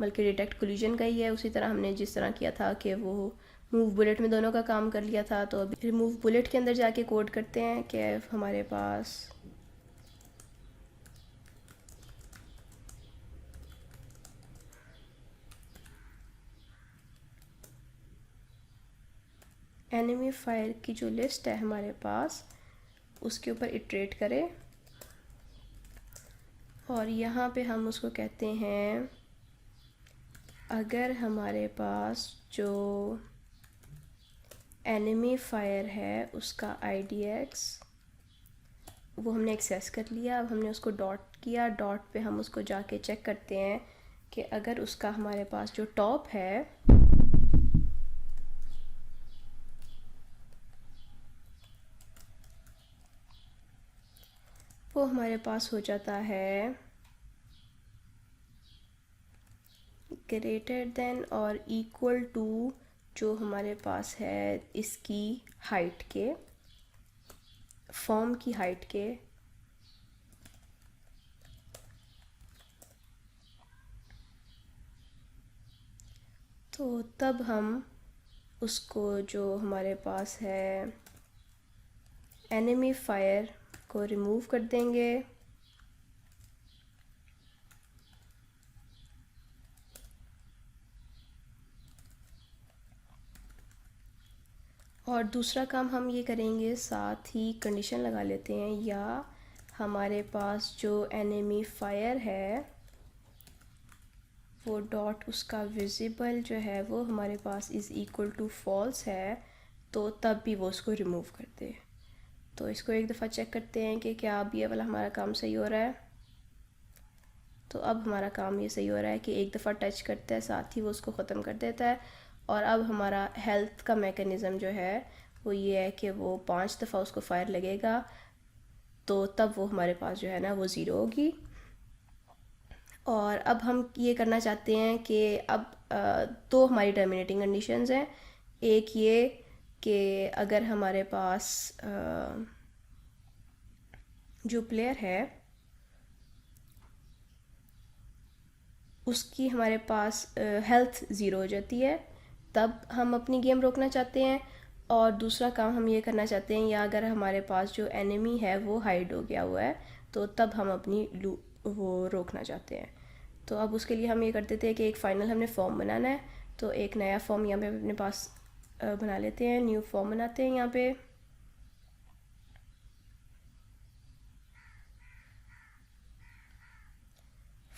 बल्कि डिटेक्ट कोलिजन का ही है। उसी तरह हमने जिस तरह किया था कि वो मूव बुलेट में दोनों का काम कर लिया था। तो अभी रिमूव बुलेट के अंदर जाके कोड करते हैं कि हमारे पास एनिमी फायर की जो लिस्ट है हमारे पास उसके ऊपर इटरेट करें, और यहाँ पे हम उसको कहते हैं अगर हमारे पास जो एनिमी फायर है उसका IDX वो हमने एक्सेस कर लिया। अब हमने उसको डॉट किया, डॉट पे हम उसको जाके चेक करते हैं कि अगर उसका हमारे पास जो टॉप है वो हमारे पास हो जाता है ग्रेटर देन और इक्वल टू जो हमारे पास है इसकी हाइट के, फॉर्म की हाइट के, तो तब हम उसको जो हमारे पास है एनिमी फायर को रिमूव कर देंगे और दूसरा काम हम ये करेंगे, साथ ही कंडीशन लगा लेते हैं या हमारे पास जो एनिमी फायर है वो डॉट उसका विजिबल जो है वो हमारे पास इज़ इक्वल टू फॉल्स है, तो तब भी वो उसको रिमूव कर दे। तो इसको एक दफ़ा चेक करते हैं कि क्या अब ये वाला हमारा काम सही हो रहा है। तो अब हमारा काम ये सही हो रहा है कि एक दफ़ा टच करता है साथ ही वो उसको ख़त्म कर देता है। और अब हमारा हेल्थ का मेकनिज़म जो है वो ये है कि वो 5 दफ़ा उसको फायर लगेगा, तो तब वो हमारे पास जो है ना वो ज़ीरो होगी। और अब हम ये करना चाहते हैं कि अब दो हमारी टर्मिनेटिंग कंडीशंस हैं। एक ये कि अगर हमारे पास जो प्लेयर है उसकी हमारे पास हेल्थ ज़ीरो हो जाती है, तब हम अपनी गेम रोकना चाहते हैं। और दूसरा काम हम ये करना चाहते हैं, या अगर हमारे पास जो एनिमी है वो हाइड हो गया हुआ है, तो तब हम अपनी वो रोकना चाहते हैं। तो अब उसके लिए हम ये कर देते हैं कि एक फ़ाइनल हमने फॉर्म बनाना है, तो एक नया फॉर्म यहाँ पे अपने पास बना लेते हैं। न्यू फॉर्म बनाते हैं यहाँ पे।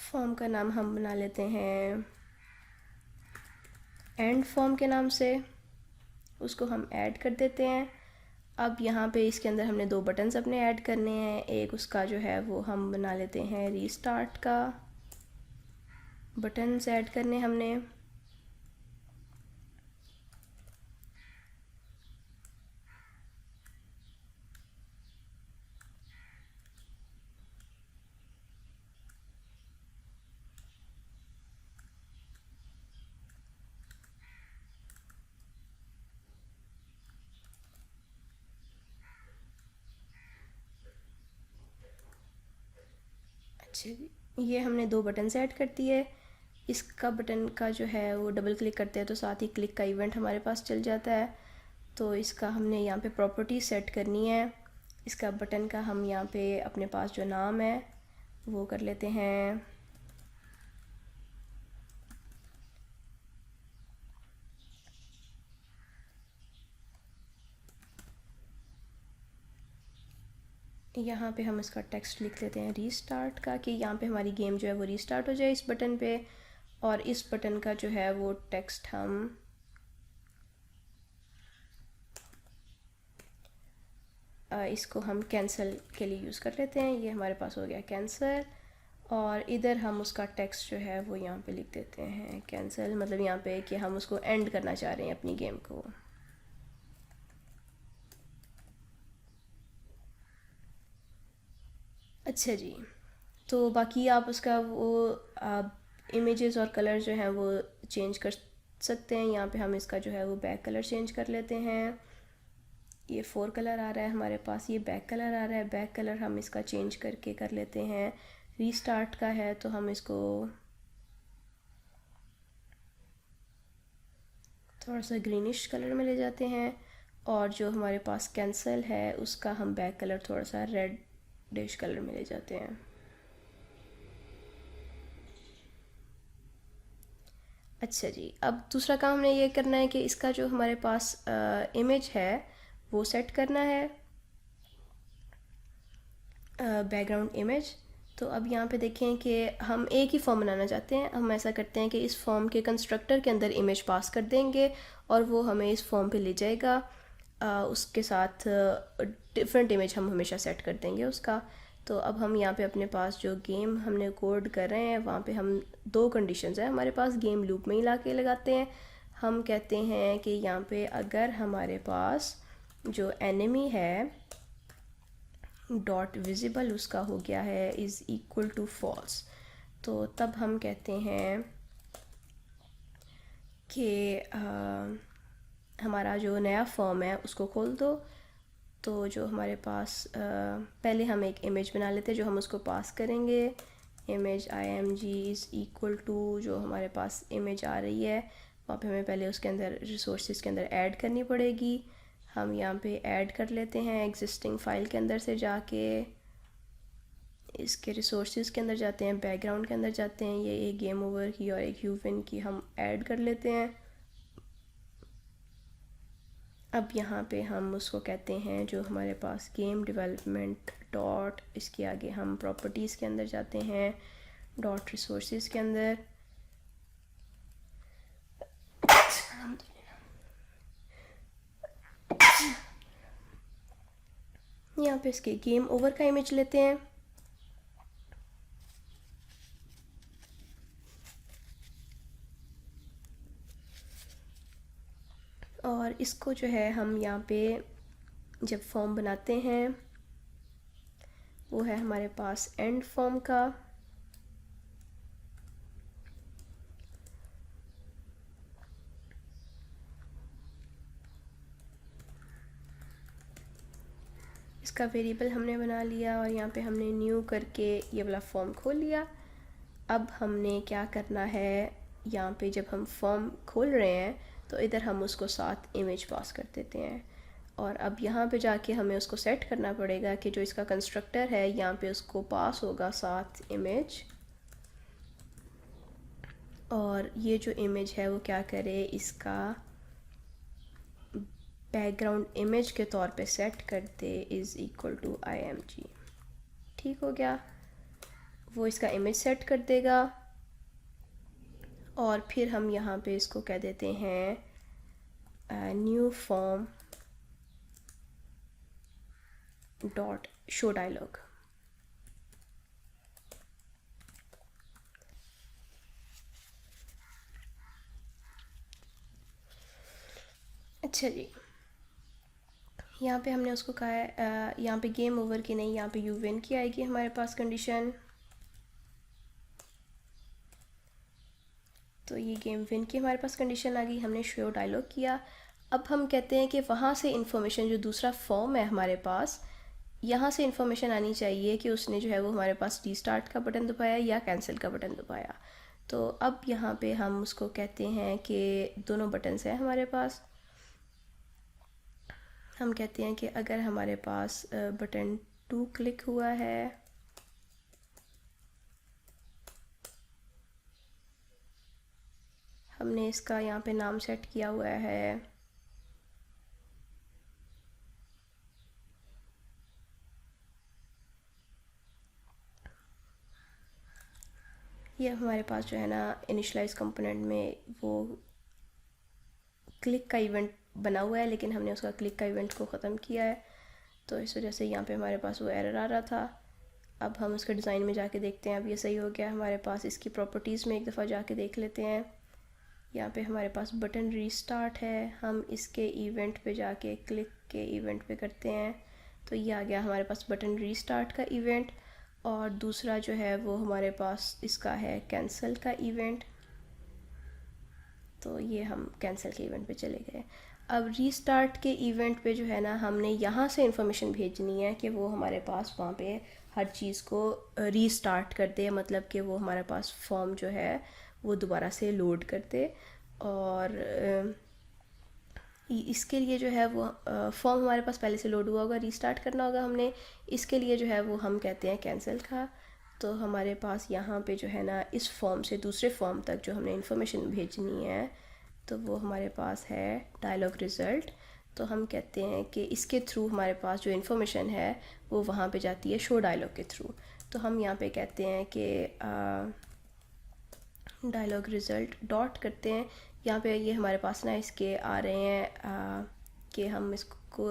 फॉर्म का नाम हम बना लेते हैं एंड फॉर्म के नाम से, उसको हम ऐड कर देते हैं। अब यहाँ पे इसके अंदर हमने दो बटन्स अपने ऐड करने हैं। एक उसका जो है वो हम बना लेते हैं रीस्टार्ट का, बटन्स ऐड करने हमने। अच्छा जी, ये हमने दो बटन्स ऐड कर दिए। इसका बटन का जो है वो डबल क्लिक करते हैं तो साथ ही क्लिक का इवेंट हमारे पास चल जाता है। तो इसका हमने यहाँ पे प्रॉपर्टी सेट करनी है। इसका बटन का हम यहाँ पे अपने पास जो नाम है वो कर लेते हैं यहाँ पे हम इसका टेक्स्ट लिख लेते हैं रीस्टार्ट का, कि यहाँ पे हमारी गेम जो है वो रीस्टार्ट हो जाए इस बटन पे। और इस बटन का जो है वो टेक्स्ट हम इसको हम कैंसिल के लिए यूज़ कर लेते हैं। ये हमारे पास हो गया कैंसिल। और इधर हम उसका टेक्स्ट जो है वो यहाँ पे लिख देते हैं कैंसिल, मतलब यहाँ पे कि हम उसको एंड करना चाह रहे हैं अपनी गेम को। अच्छा जी, तो बाकी आप उसका वो इमेजेस और कलर जो हैं वो चेंज कर सकते हैं। यहाँ पे हम इसका जो है वो बैक कलर चेंज कर लेते हैं। ये 4 कलर आ रहा है हमारे पास, ये बैक कलर आ रहा है। बैक कलर हम इसका चेंज करके कर लेते हैं, रीस्टार्ट का है तो हम इसको थोड़ा सा ग्रीनिश कलर में ले जाते हैं। और जो हमारे पास कैंसिल है उसका हम बैक कलर थोड़ा सा रेडिश कलर में ले जाते हैं। अच्छा जी, अब दूसरा काम हमने ये करना है कि इसका जो हमारे पास इमेज है वो सेट करना है, बैकग्राउंड इमेज। तो अब यहाँ पे देखें कि हम एक ही फॉर्म बनाना चाहते हैं। हम ऐसा करते हैं कि इस फॉर्म के कंस्ट्रक्टर के अंदर इमेज पास कर देंगे और वो हमें इस फॉर्म पे ले जाएगा। उसके साथ डिफरेंट इमेज हम हमेशा सेट कर देंगे उसका। तो अब हम यहाँ पे अपने पास जो गेम हमने कोड कर रहे हैं वहाँ पे हम दो कंडीशंस हैं हमारे पास, गेम लूप में ही ला के लगाते हैं। हम कहते हैं कि यहाँ पे अगर हमारे पास जो एनिमी है डॉट विजिबल उसका हो गया है इज़ इक्वल टू फॉल्स, तो तब हम कहते हैं कि हमारा जो नया फॉर्म है उसको खोल दो। तो जो हमारे पास पहले हम एक इमेज बना लेते हैं जो हम उसको पास करेंगे, image img is equal to जो हमारे पास इमेज आ रही है वहाँ पे हमें पहले उसके अंदर रिसोर्सेज के अंदर ऐड करनी पड़ेगी। हम यहाँ पे ऐड कर लेते हैं एग्जिस्टिंग फ़ाइल के अंदर से जाके, इसके रिसोर्सेज के अंदर जाते हैं, बैकग्राउंड के अंदर जाते हैं, ये एक गेम ओवर की और एक यूविन की हम ऐड कर लेते हैं। अब यहाँ पे हम उसको कहते हैं जो हमारे पास गेम डेवलपमेंट डॉट, इसके आगे हम प्रॉपर्टीज़ के अंदर जाते हैं, डॉट रिसोर्सेज के अंदर, यहाँ पे इसके गेम ओवर का इमेज लेते हैं। और इसको जो है हम यहाँ पे जब फॉर्म बनाते हैं वो है हमारे पास एंड फॉर्म का, इसका वेरिएबल हमने बना लिया और यहाँ पे हमने न्यू करके ये वाला फॉर्म खोल लिया। अब हमने क्या करना है, यहाँ पे जब हम फॉर्म खोल रहे हैं तो इधर हम उसको साथ इमेज पास कर देते हैं। और अब यहाँ पे जाके हमें उसको सेट करना पड़ेगा कि जो इसका कंस्ट्रक्टर है यहाँ पे उसको पास होगा साथ इमेज, और ये जो इमेज है वो क्या करे, इसका बैकग्राउंड इमेज के तौर पे सेट कर दे इज़ इक्वल टू img। ठीक हो गया, वो इसका इमेज सेट कर देगा। और फिर हम यहाँ पे इसको कह देते हैं new form dot show dialog. अच्छा जी, यहाँ पे हमने उसको कहा है यहाँ पे गेम ओवर की नहीं, यहाँ पे यू विन की आएगी हमारे पास कंडीशन। तो ये गेम विन की हमारे पास कंडीशन आ गई, हमने शो डायलॉग किया। अब हम कहते हैं कि वहाँ से इंफॉर्मेशन, जो दूसरा फॉर्म है हमारे पास, यहाँ से इंफॉर्मेशन आनी चाहिए कि उसने जो है वो हमारे पास रीस्टार्ट का बटन दबाया या कैंसिल का बटन दबाया। तो अब यहाँ पे हम उसको कहते हैं कि दोनों बटन्स हैं हमारे पास। हम कहते हैं कि अगर हमारे पास बटन 2 क्लिक हुआ है हमने इसका यहाँ पे नाम सेट किया हुआ है ये हमारे पास जो है ना इनिशलाइज कंपोनेंट में वो क्लिक का इवेंट बना हुआ है, लेकिन हमने उसका क्लिक का इवेंट को ख़त्म किया है, तो इस वजह से यहाँ पे हमारे पास वो एरर आ रहा था। अब हम उसके डिज़ाइन में जाके देखते हैं, अब ये सही हो गया हमारे पास। इसकी प्रॉपर्टीज़ में एक दफ़ा जाके देख लेते हैं, यहाँ पे हमारे पास बटन रीस्टार्ट है, हम इसके इवेंट पे जाके क्लिक के इवेंट पे करते हैं तो ये आ गया हमारे पास बटन रीस्टार्ट का इवेंट। और दूसरा जो है वो हमारे पास इसका है कैंसिल का इवेंट, तो ये हम कैंसिल के इवेंट पे चले गए। अब रीस्टार्ट के इवेंट पे जो है ना हमने यहाँ से इंफॉर्मेशन भेजनी है कि वो हमारे पास वहाँ पे हर चीज़ को रीस्टार्ट कर दे, मतलब कि वो हमारे पास फॉर्म जो है वो दोबारा से लोड कर दे। और इसके लिए जो है वो फॉर्म हमारे पास पहले से लोड हुआ होगा, रीस्टार्ट करना होगा हमने, इसके लिए जो है वो हम कहते हैं कैंसिल का। तो हमारे पास यहाँ पे जो है ना इस फॉर्म से दूसरे फॉर्म तक जो हमने इन्फॉर्मेशन भेजनी है तो वो हमारे पास है डायलॉग रिज़ल्ट। तो हम कहते हैं कि इसके थ्रू हमारे पास जो इन्फॉर्मेशन है वो वहाँ पे जाती है शो डायलॉग के थ्रू। तो हम यहाँ पे कहते हैं कि डायलॉग रिज़ल्ट डॉट करते हैं, यहाँ पे ये हमारे पास ना इसके आ रहे हैं कि हम इसको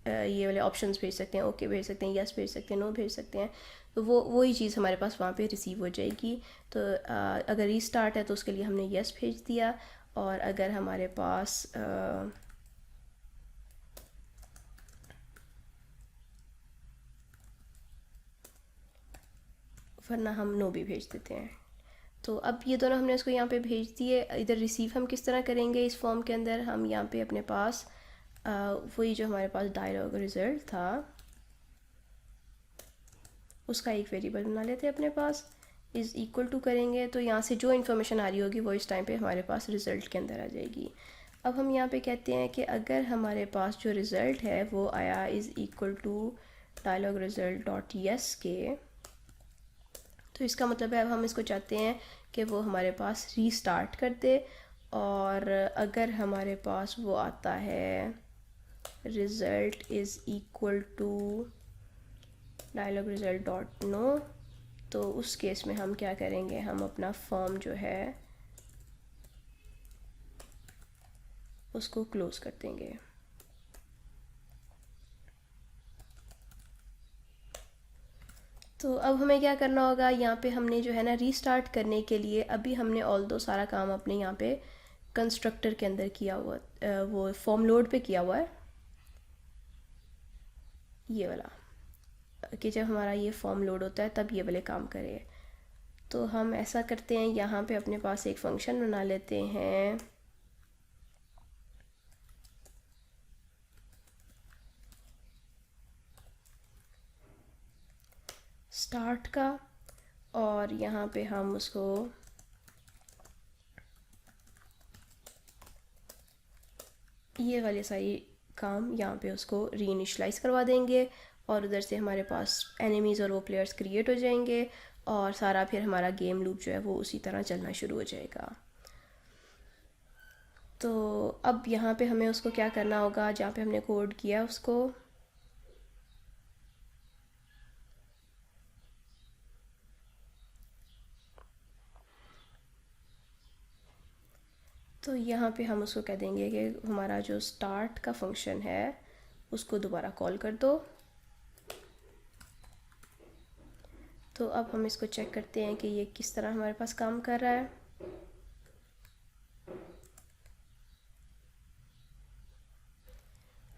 ये वाले ऑप्शंस भेज सकते हैं, ओके भेज सकते हैं, यस भेज सकते हैं, नो भेज सकते हैं। तो वो वही चीज़ हमारे पास वहाँ पे रिसीव हो जाएगी। तो अगर रीस्टार्ट है तो उसके लिए हमने यस भेज दिया, और अगर हमारे पास वरना हम नो भी भेज देते हैं। तो अब ये दोनों हमने उसको यहाँ पे भेज दिए। इधर रिसीव हम किस तरह करेंगे इस फॉर्म के अंदर, हम यहाँ पे अपने पास वही जो हमारे पास डायलॉग रिज़ल्ट था उसका एक वेरिएबल बना लेते हैं अपने पास, इज़ इक्वल टू करेंगे तो यहाँ से जो इन्फॉर्मेशन आ रही होगी वो इस टाइम पे हमारे पास रिज़ल्ट के अंदर आ जाएगी। अब हम यहाँ पे कहते हैं कि अगर हमारे पास जो रिज़ल्ट है वो आया is equal to dialog result dot yes के, तो इसका मतलब है अब हम इसको चाहते हैं कि वो हमारे पास रीस्टार्ट कर दे। और अगर हमारे पास वो आता है result is equal to dialog result dot no, तो उस केस में हम क्या करेंगे, हम अपना फॉर्म जो है उसको क्लोज़ कर देंगे। तो अब हमें क्या करना होगा, यहाँ पे हमने जो है ना रीस्टार्ट करने के लिए अभी हमने ऑल दो सारा काम अपने यहाँ पे कंस्ट्रक्टर के अंदर किया हुआ, वो फॉर्म लोड पे किया हुआ है ये वाला, कि जब हमारा ये फॉर्म लोड होता है तब ये वाले काम करे। तो हम ऐसा करते हैं, यहाँ पे अपने पास एक फंक्शन बना लेते हैं स्टार्ट का, और यहाँ पे हम उसको ये वाले सारी काम यहाँ पे उसको रीइनिशलाइज करवा देंगे, और उधर से हमारे पास एनिमीज़ और वो प्लेयर्स क्रिएट हो जाएंगे, और सारा फिर हमारा गेम लूप जो है वो उसी तरह चलना शुरू हो जाएगा। तो अब यहाँ पे हमें उसको क्या करना होगा, जहाँ पे हमने कोड किया उसको तो यहाँ पे हम उसको कह देंगे कि हमारा जो स्टार्ट का फंक्शन है उसको दोबारा कॉल कर दो। तो अब हम इसको चेक करते हैं कि ये किस तरह हमारे पास काम कर रहा है।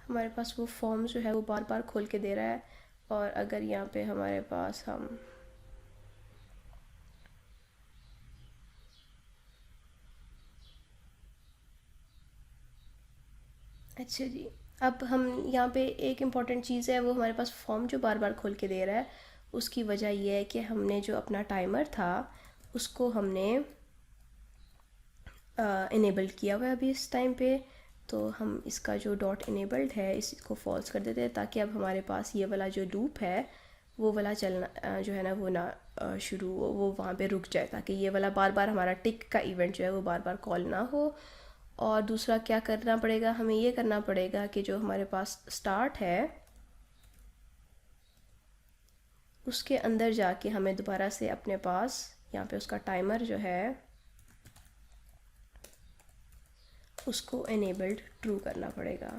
हमारे पास वो फॉर्म जो है वो बार बार खोल के दे रहा है, और अगर यहाँ पे हमारे पास हम अच्छा जी, अब हम यहाँ पे एक इम्पॉर्टेंट चीज़ है, वो हमारे पास फॉर्म जो बार बार खोल के दे रहा है उसकी वजह यह है कि हमने जो अपना टाइमर था उसको हमने इनेबल किया हुआ है अभी इस टाइम पे। तो हम इसका जो डॉट इनेबल्ड है इसको फॉल्स कर देते हैं, ताकि अब हमारे पास ये वाला जो लूप है वो वाला चलना जो है ना वो ना शुरू वो वहाँ पे रुक जाए, ताकि ये वाला बार बार हमारा टिक का इवेंट जो है वो बार बार कॉल ना हो। और दूसरा क्या करना पड़ेगा, हमें ये करना पड़ेगा कि जो हमारे पास स्टार्ट है उसके अंदर जाके हमें दोबारा से अपने पास यहाँ पे उसका टाइमर जो है उसको एनेबल्ड ट्रू करना पड़ेगा।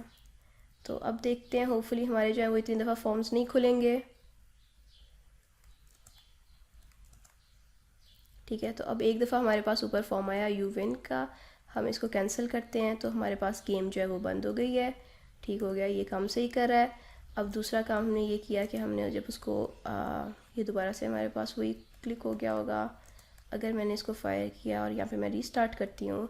तो अब देखते हैं, होपफुली हमारे जो है वो इतनी दफ़ा फॉर्म्स नहीं खुलेंगे। ठीक है, तो अब एक दफ़ा हमारे पास ऊपर फॉर्म आया यू विन का, हम इसको कैंसिल करते हैं तो हमारे पास गेम जो है वो बंद हो गई है। ठीक हो गया, ये काम सही कर रहा है। अब दूसरा काम हमने ये किया कि हमने जब उसको ये दोबारा से हमारे पास वही क्लिक हो गया होगा। अगर मैंने इसको फायर किया और यहाँ पे मैं रीस्टार्ट करती हूँ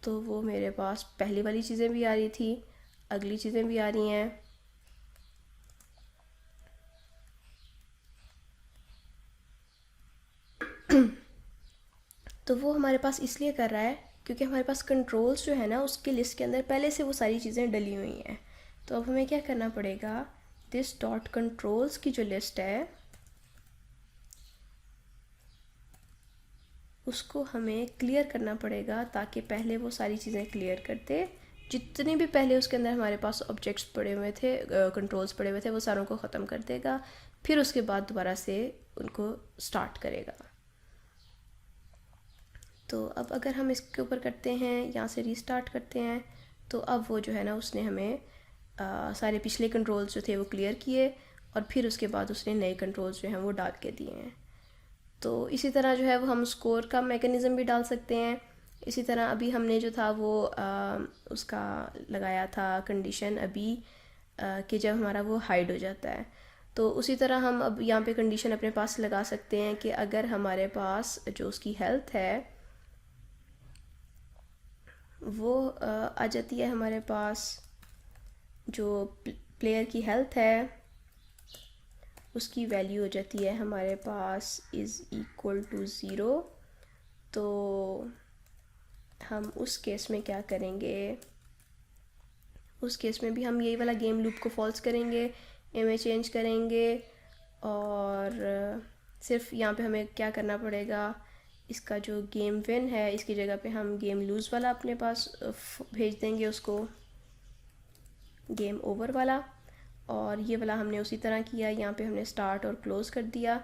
तो वो मेरे पास पहली वाली चीज़ें भी आ रही थी, अगली चीज़ें भी आ रही हैं। तो वो हमारे पास इसलिए कर रहा है क्योंकि हमारे पास कंट्रोल्स जो है ना उसके लिस्ट के अंदर पहले से वो सारी चीज़ें डली हुई हैं। तो अब हमें क्या करना पड़ेगा, दिस डॉट कंट्रोल्स की जो लिस्ट है उसको हमें क्लियर करना पड़ेगा, ताकि पहले वो सारी चीज़ें क्लियर कर दे। जितने भी पहले उसके अंदर हमारे पास ऑब्जेक्ट्स पड़े हुए थे, कंट्रोल्स पड़े हुए थे, वो सारों को ख़त्म कर देगा, फिर उसके बाद दोबारा से उनको स्टार्ट करेगा। तो अब अगर हम इसके ऊपर करते हैं, यहाँ से रीस्टार्ट करते हैं, तो अब वो जो है ना उसने हमें सारे पिछले कंट्रोल्स जो थे वो क्लियर किए और फिर उसके बाद उसने नए कंट्रोल्स जो हैं वो डाल के दिए हैं। तो इसी तरह जो है वो हम स्कोर का मेकनिज़म भी डाल सकते हैं। इसी तरह अभी हमने जो था वो उसका लगाया था कंडीशन अभी कि जब हमारा वो हाइड हो जाता है, तो उसी तरह हम अब यहाँ पे कंडीशन अपने पास लगा सकते हैं कि अगर हमारे पास जो उसकी हेल्थ है वो आ जाती है हमारे पास, जो प्लेयर की हेल्थ है उसकी वैल्यू हो जाती है हमारे पास इज़ इक्वल टू ज़ीरो, तो हम उस केस में क्या करेंगे, उस केस में भी हम यही वाला गेम लूप को फॉल्स करेंगे, में चेंज करेंगे और सिर्फ यहाँ पे हमें क्या करना पड़ेगा, इसका जो गेम विन है इसकी जगह पे हम गेम लूज़ वाला अपने पास भेज देंगे उसको, गेम ओवर वाला। और ये वाला हमने उसी तरह किया, यहाँ पे हमने स्टार्ट और क्लोज़ कर दिया।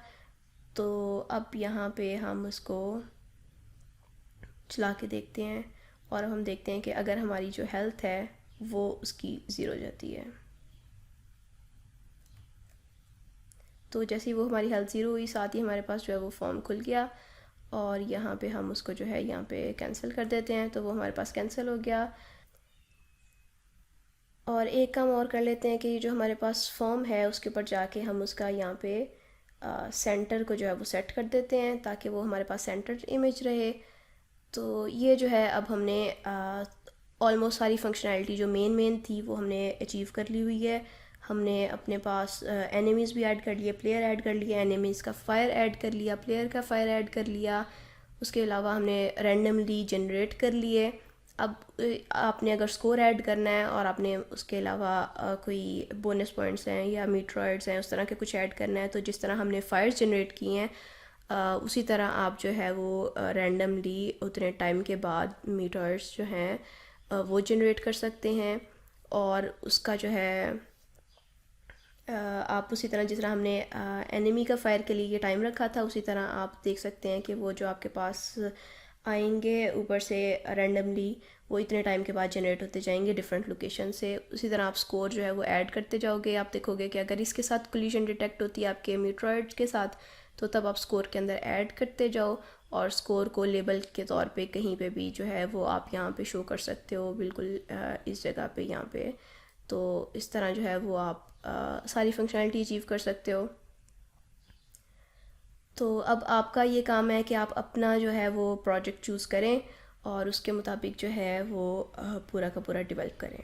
तो अब यहाँ पे हम उसको चला के देखते हैं और हम देखते हैं कि अगर हमारी जो हेल्थ है वो उसकी ज़ीरो हो जाती है, तो जैसे ही वो हमारी हेल्थ ज़ीरो हुई साथ ही हमारे पास जो है वो फॉर्म खुल गया और यहाँ पे हम उसको जो है यहाँ पे कैंसिल कर देते हैं, तो वो हमारे पास कैंसिल हो गया। और एक काम और कर लेते हैं कि जो हमारे पास फॉर्म है उसके ऊपर जाके हम उसका यहाँ पे सेंटर को जो है वो सेट कर देते हैं ताकि वो हमारे पास सेंटर इमेज रहे। तो ये जो है अब हमने ऑलमोस्ट सारी फंक्शनैलिटी जो मेन थी वो हमने अचीव कर ली हुई है। हमने अपने पास एनिमीज़ भी ऐड कर लिए, प्लेयर ऐड कर लिया, एनिमीज़ का फायर ऐड कर लिया, प्लेयर का फायर ऐड कर लिया, उसके अलावा हमने रैंडमली जनरेट कर लिए। अब आपने अगर स्कोर ऐड करना है और आपने उसके अलावा कोई बोनस पॉइंट्स हैं या मीट्रॉइड्स हैं उस तरह के कुछ ऐड करना है, तो जिस तरह हमने फायर्स जनरेट किए हैं उसी तरह आप जो है वो रैंडमली उतने टाइम के बाद मीटर्स जो हैं वो जनरेट कर सकते हैं। और उसका जो है आप उसी तरह जिस तरह हमने एनिमी का फायर के लिए टाइम रखा था उसी तरह आप देख सकते हैं कि वो जो आपके पास आएंगे ऊपर से रैंडमली वो इतने टाइम के बाद जनरेट होते जाएंगे डिफरेंट लोकेशन से। उसी तरह आप स्कोर जो है वो ऐड करते जाओगे, आप देखोगे कि अगर इसके साथ कोलिजन डिटेक्ट होती है आपके मीट्रॉइड्स के साथ तो तब आप स्कोर के अंदर ऐड करते जाओ और स्कोर को लेबल के तौर पे कहीं पे भी जो है वो आप यहाँ पे शो कर सकते हो, बिल्कुल इस जगह पे यहाँ पे। तो इस तरह जो है वो आप सारी फंक्शनैलिटी अचीव कर सकते हो। तो अब आपका ये काम है कि आप अपना जो है वो प्रोजेक्ट चूज़ करें और उसके मुताबिक जो है वो पूरा का पूरा डेवलप करें।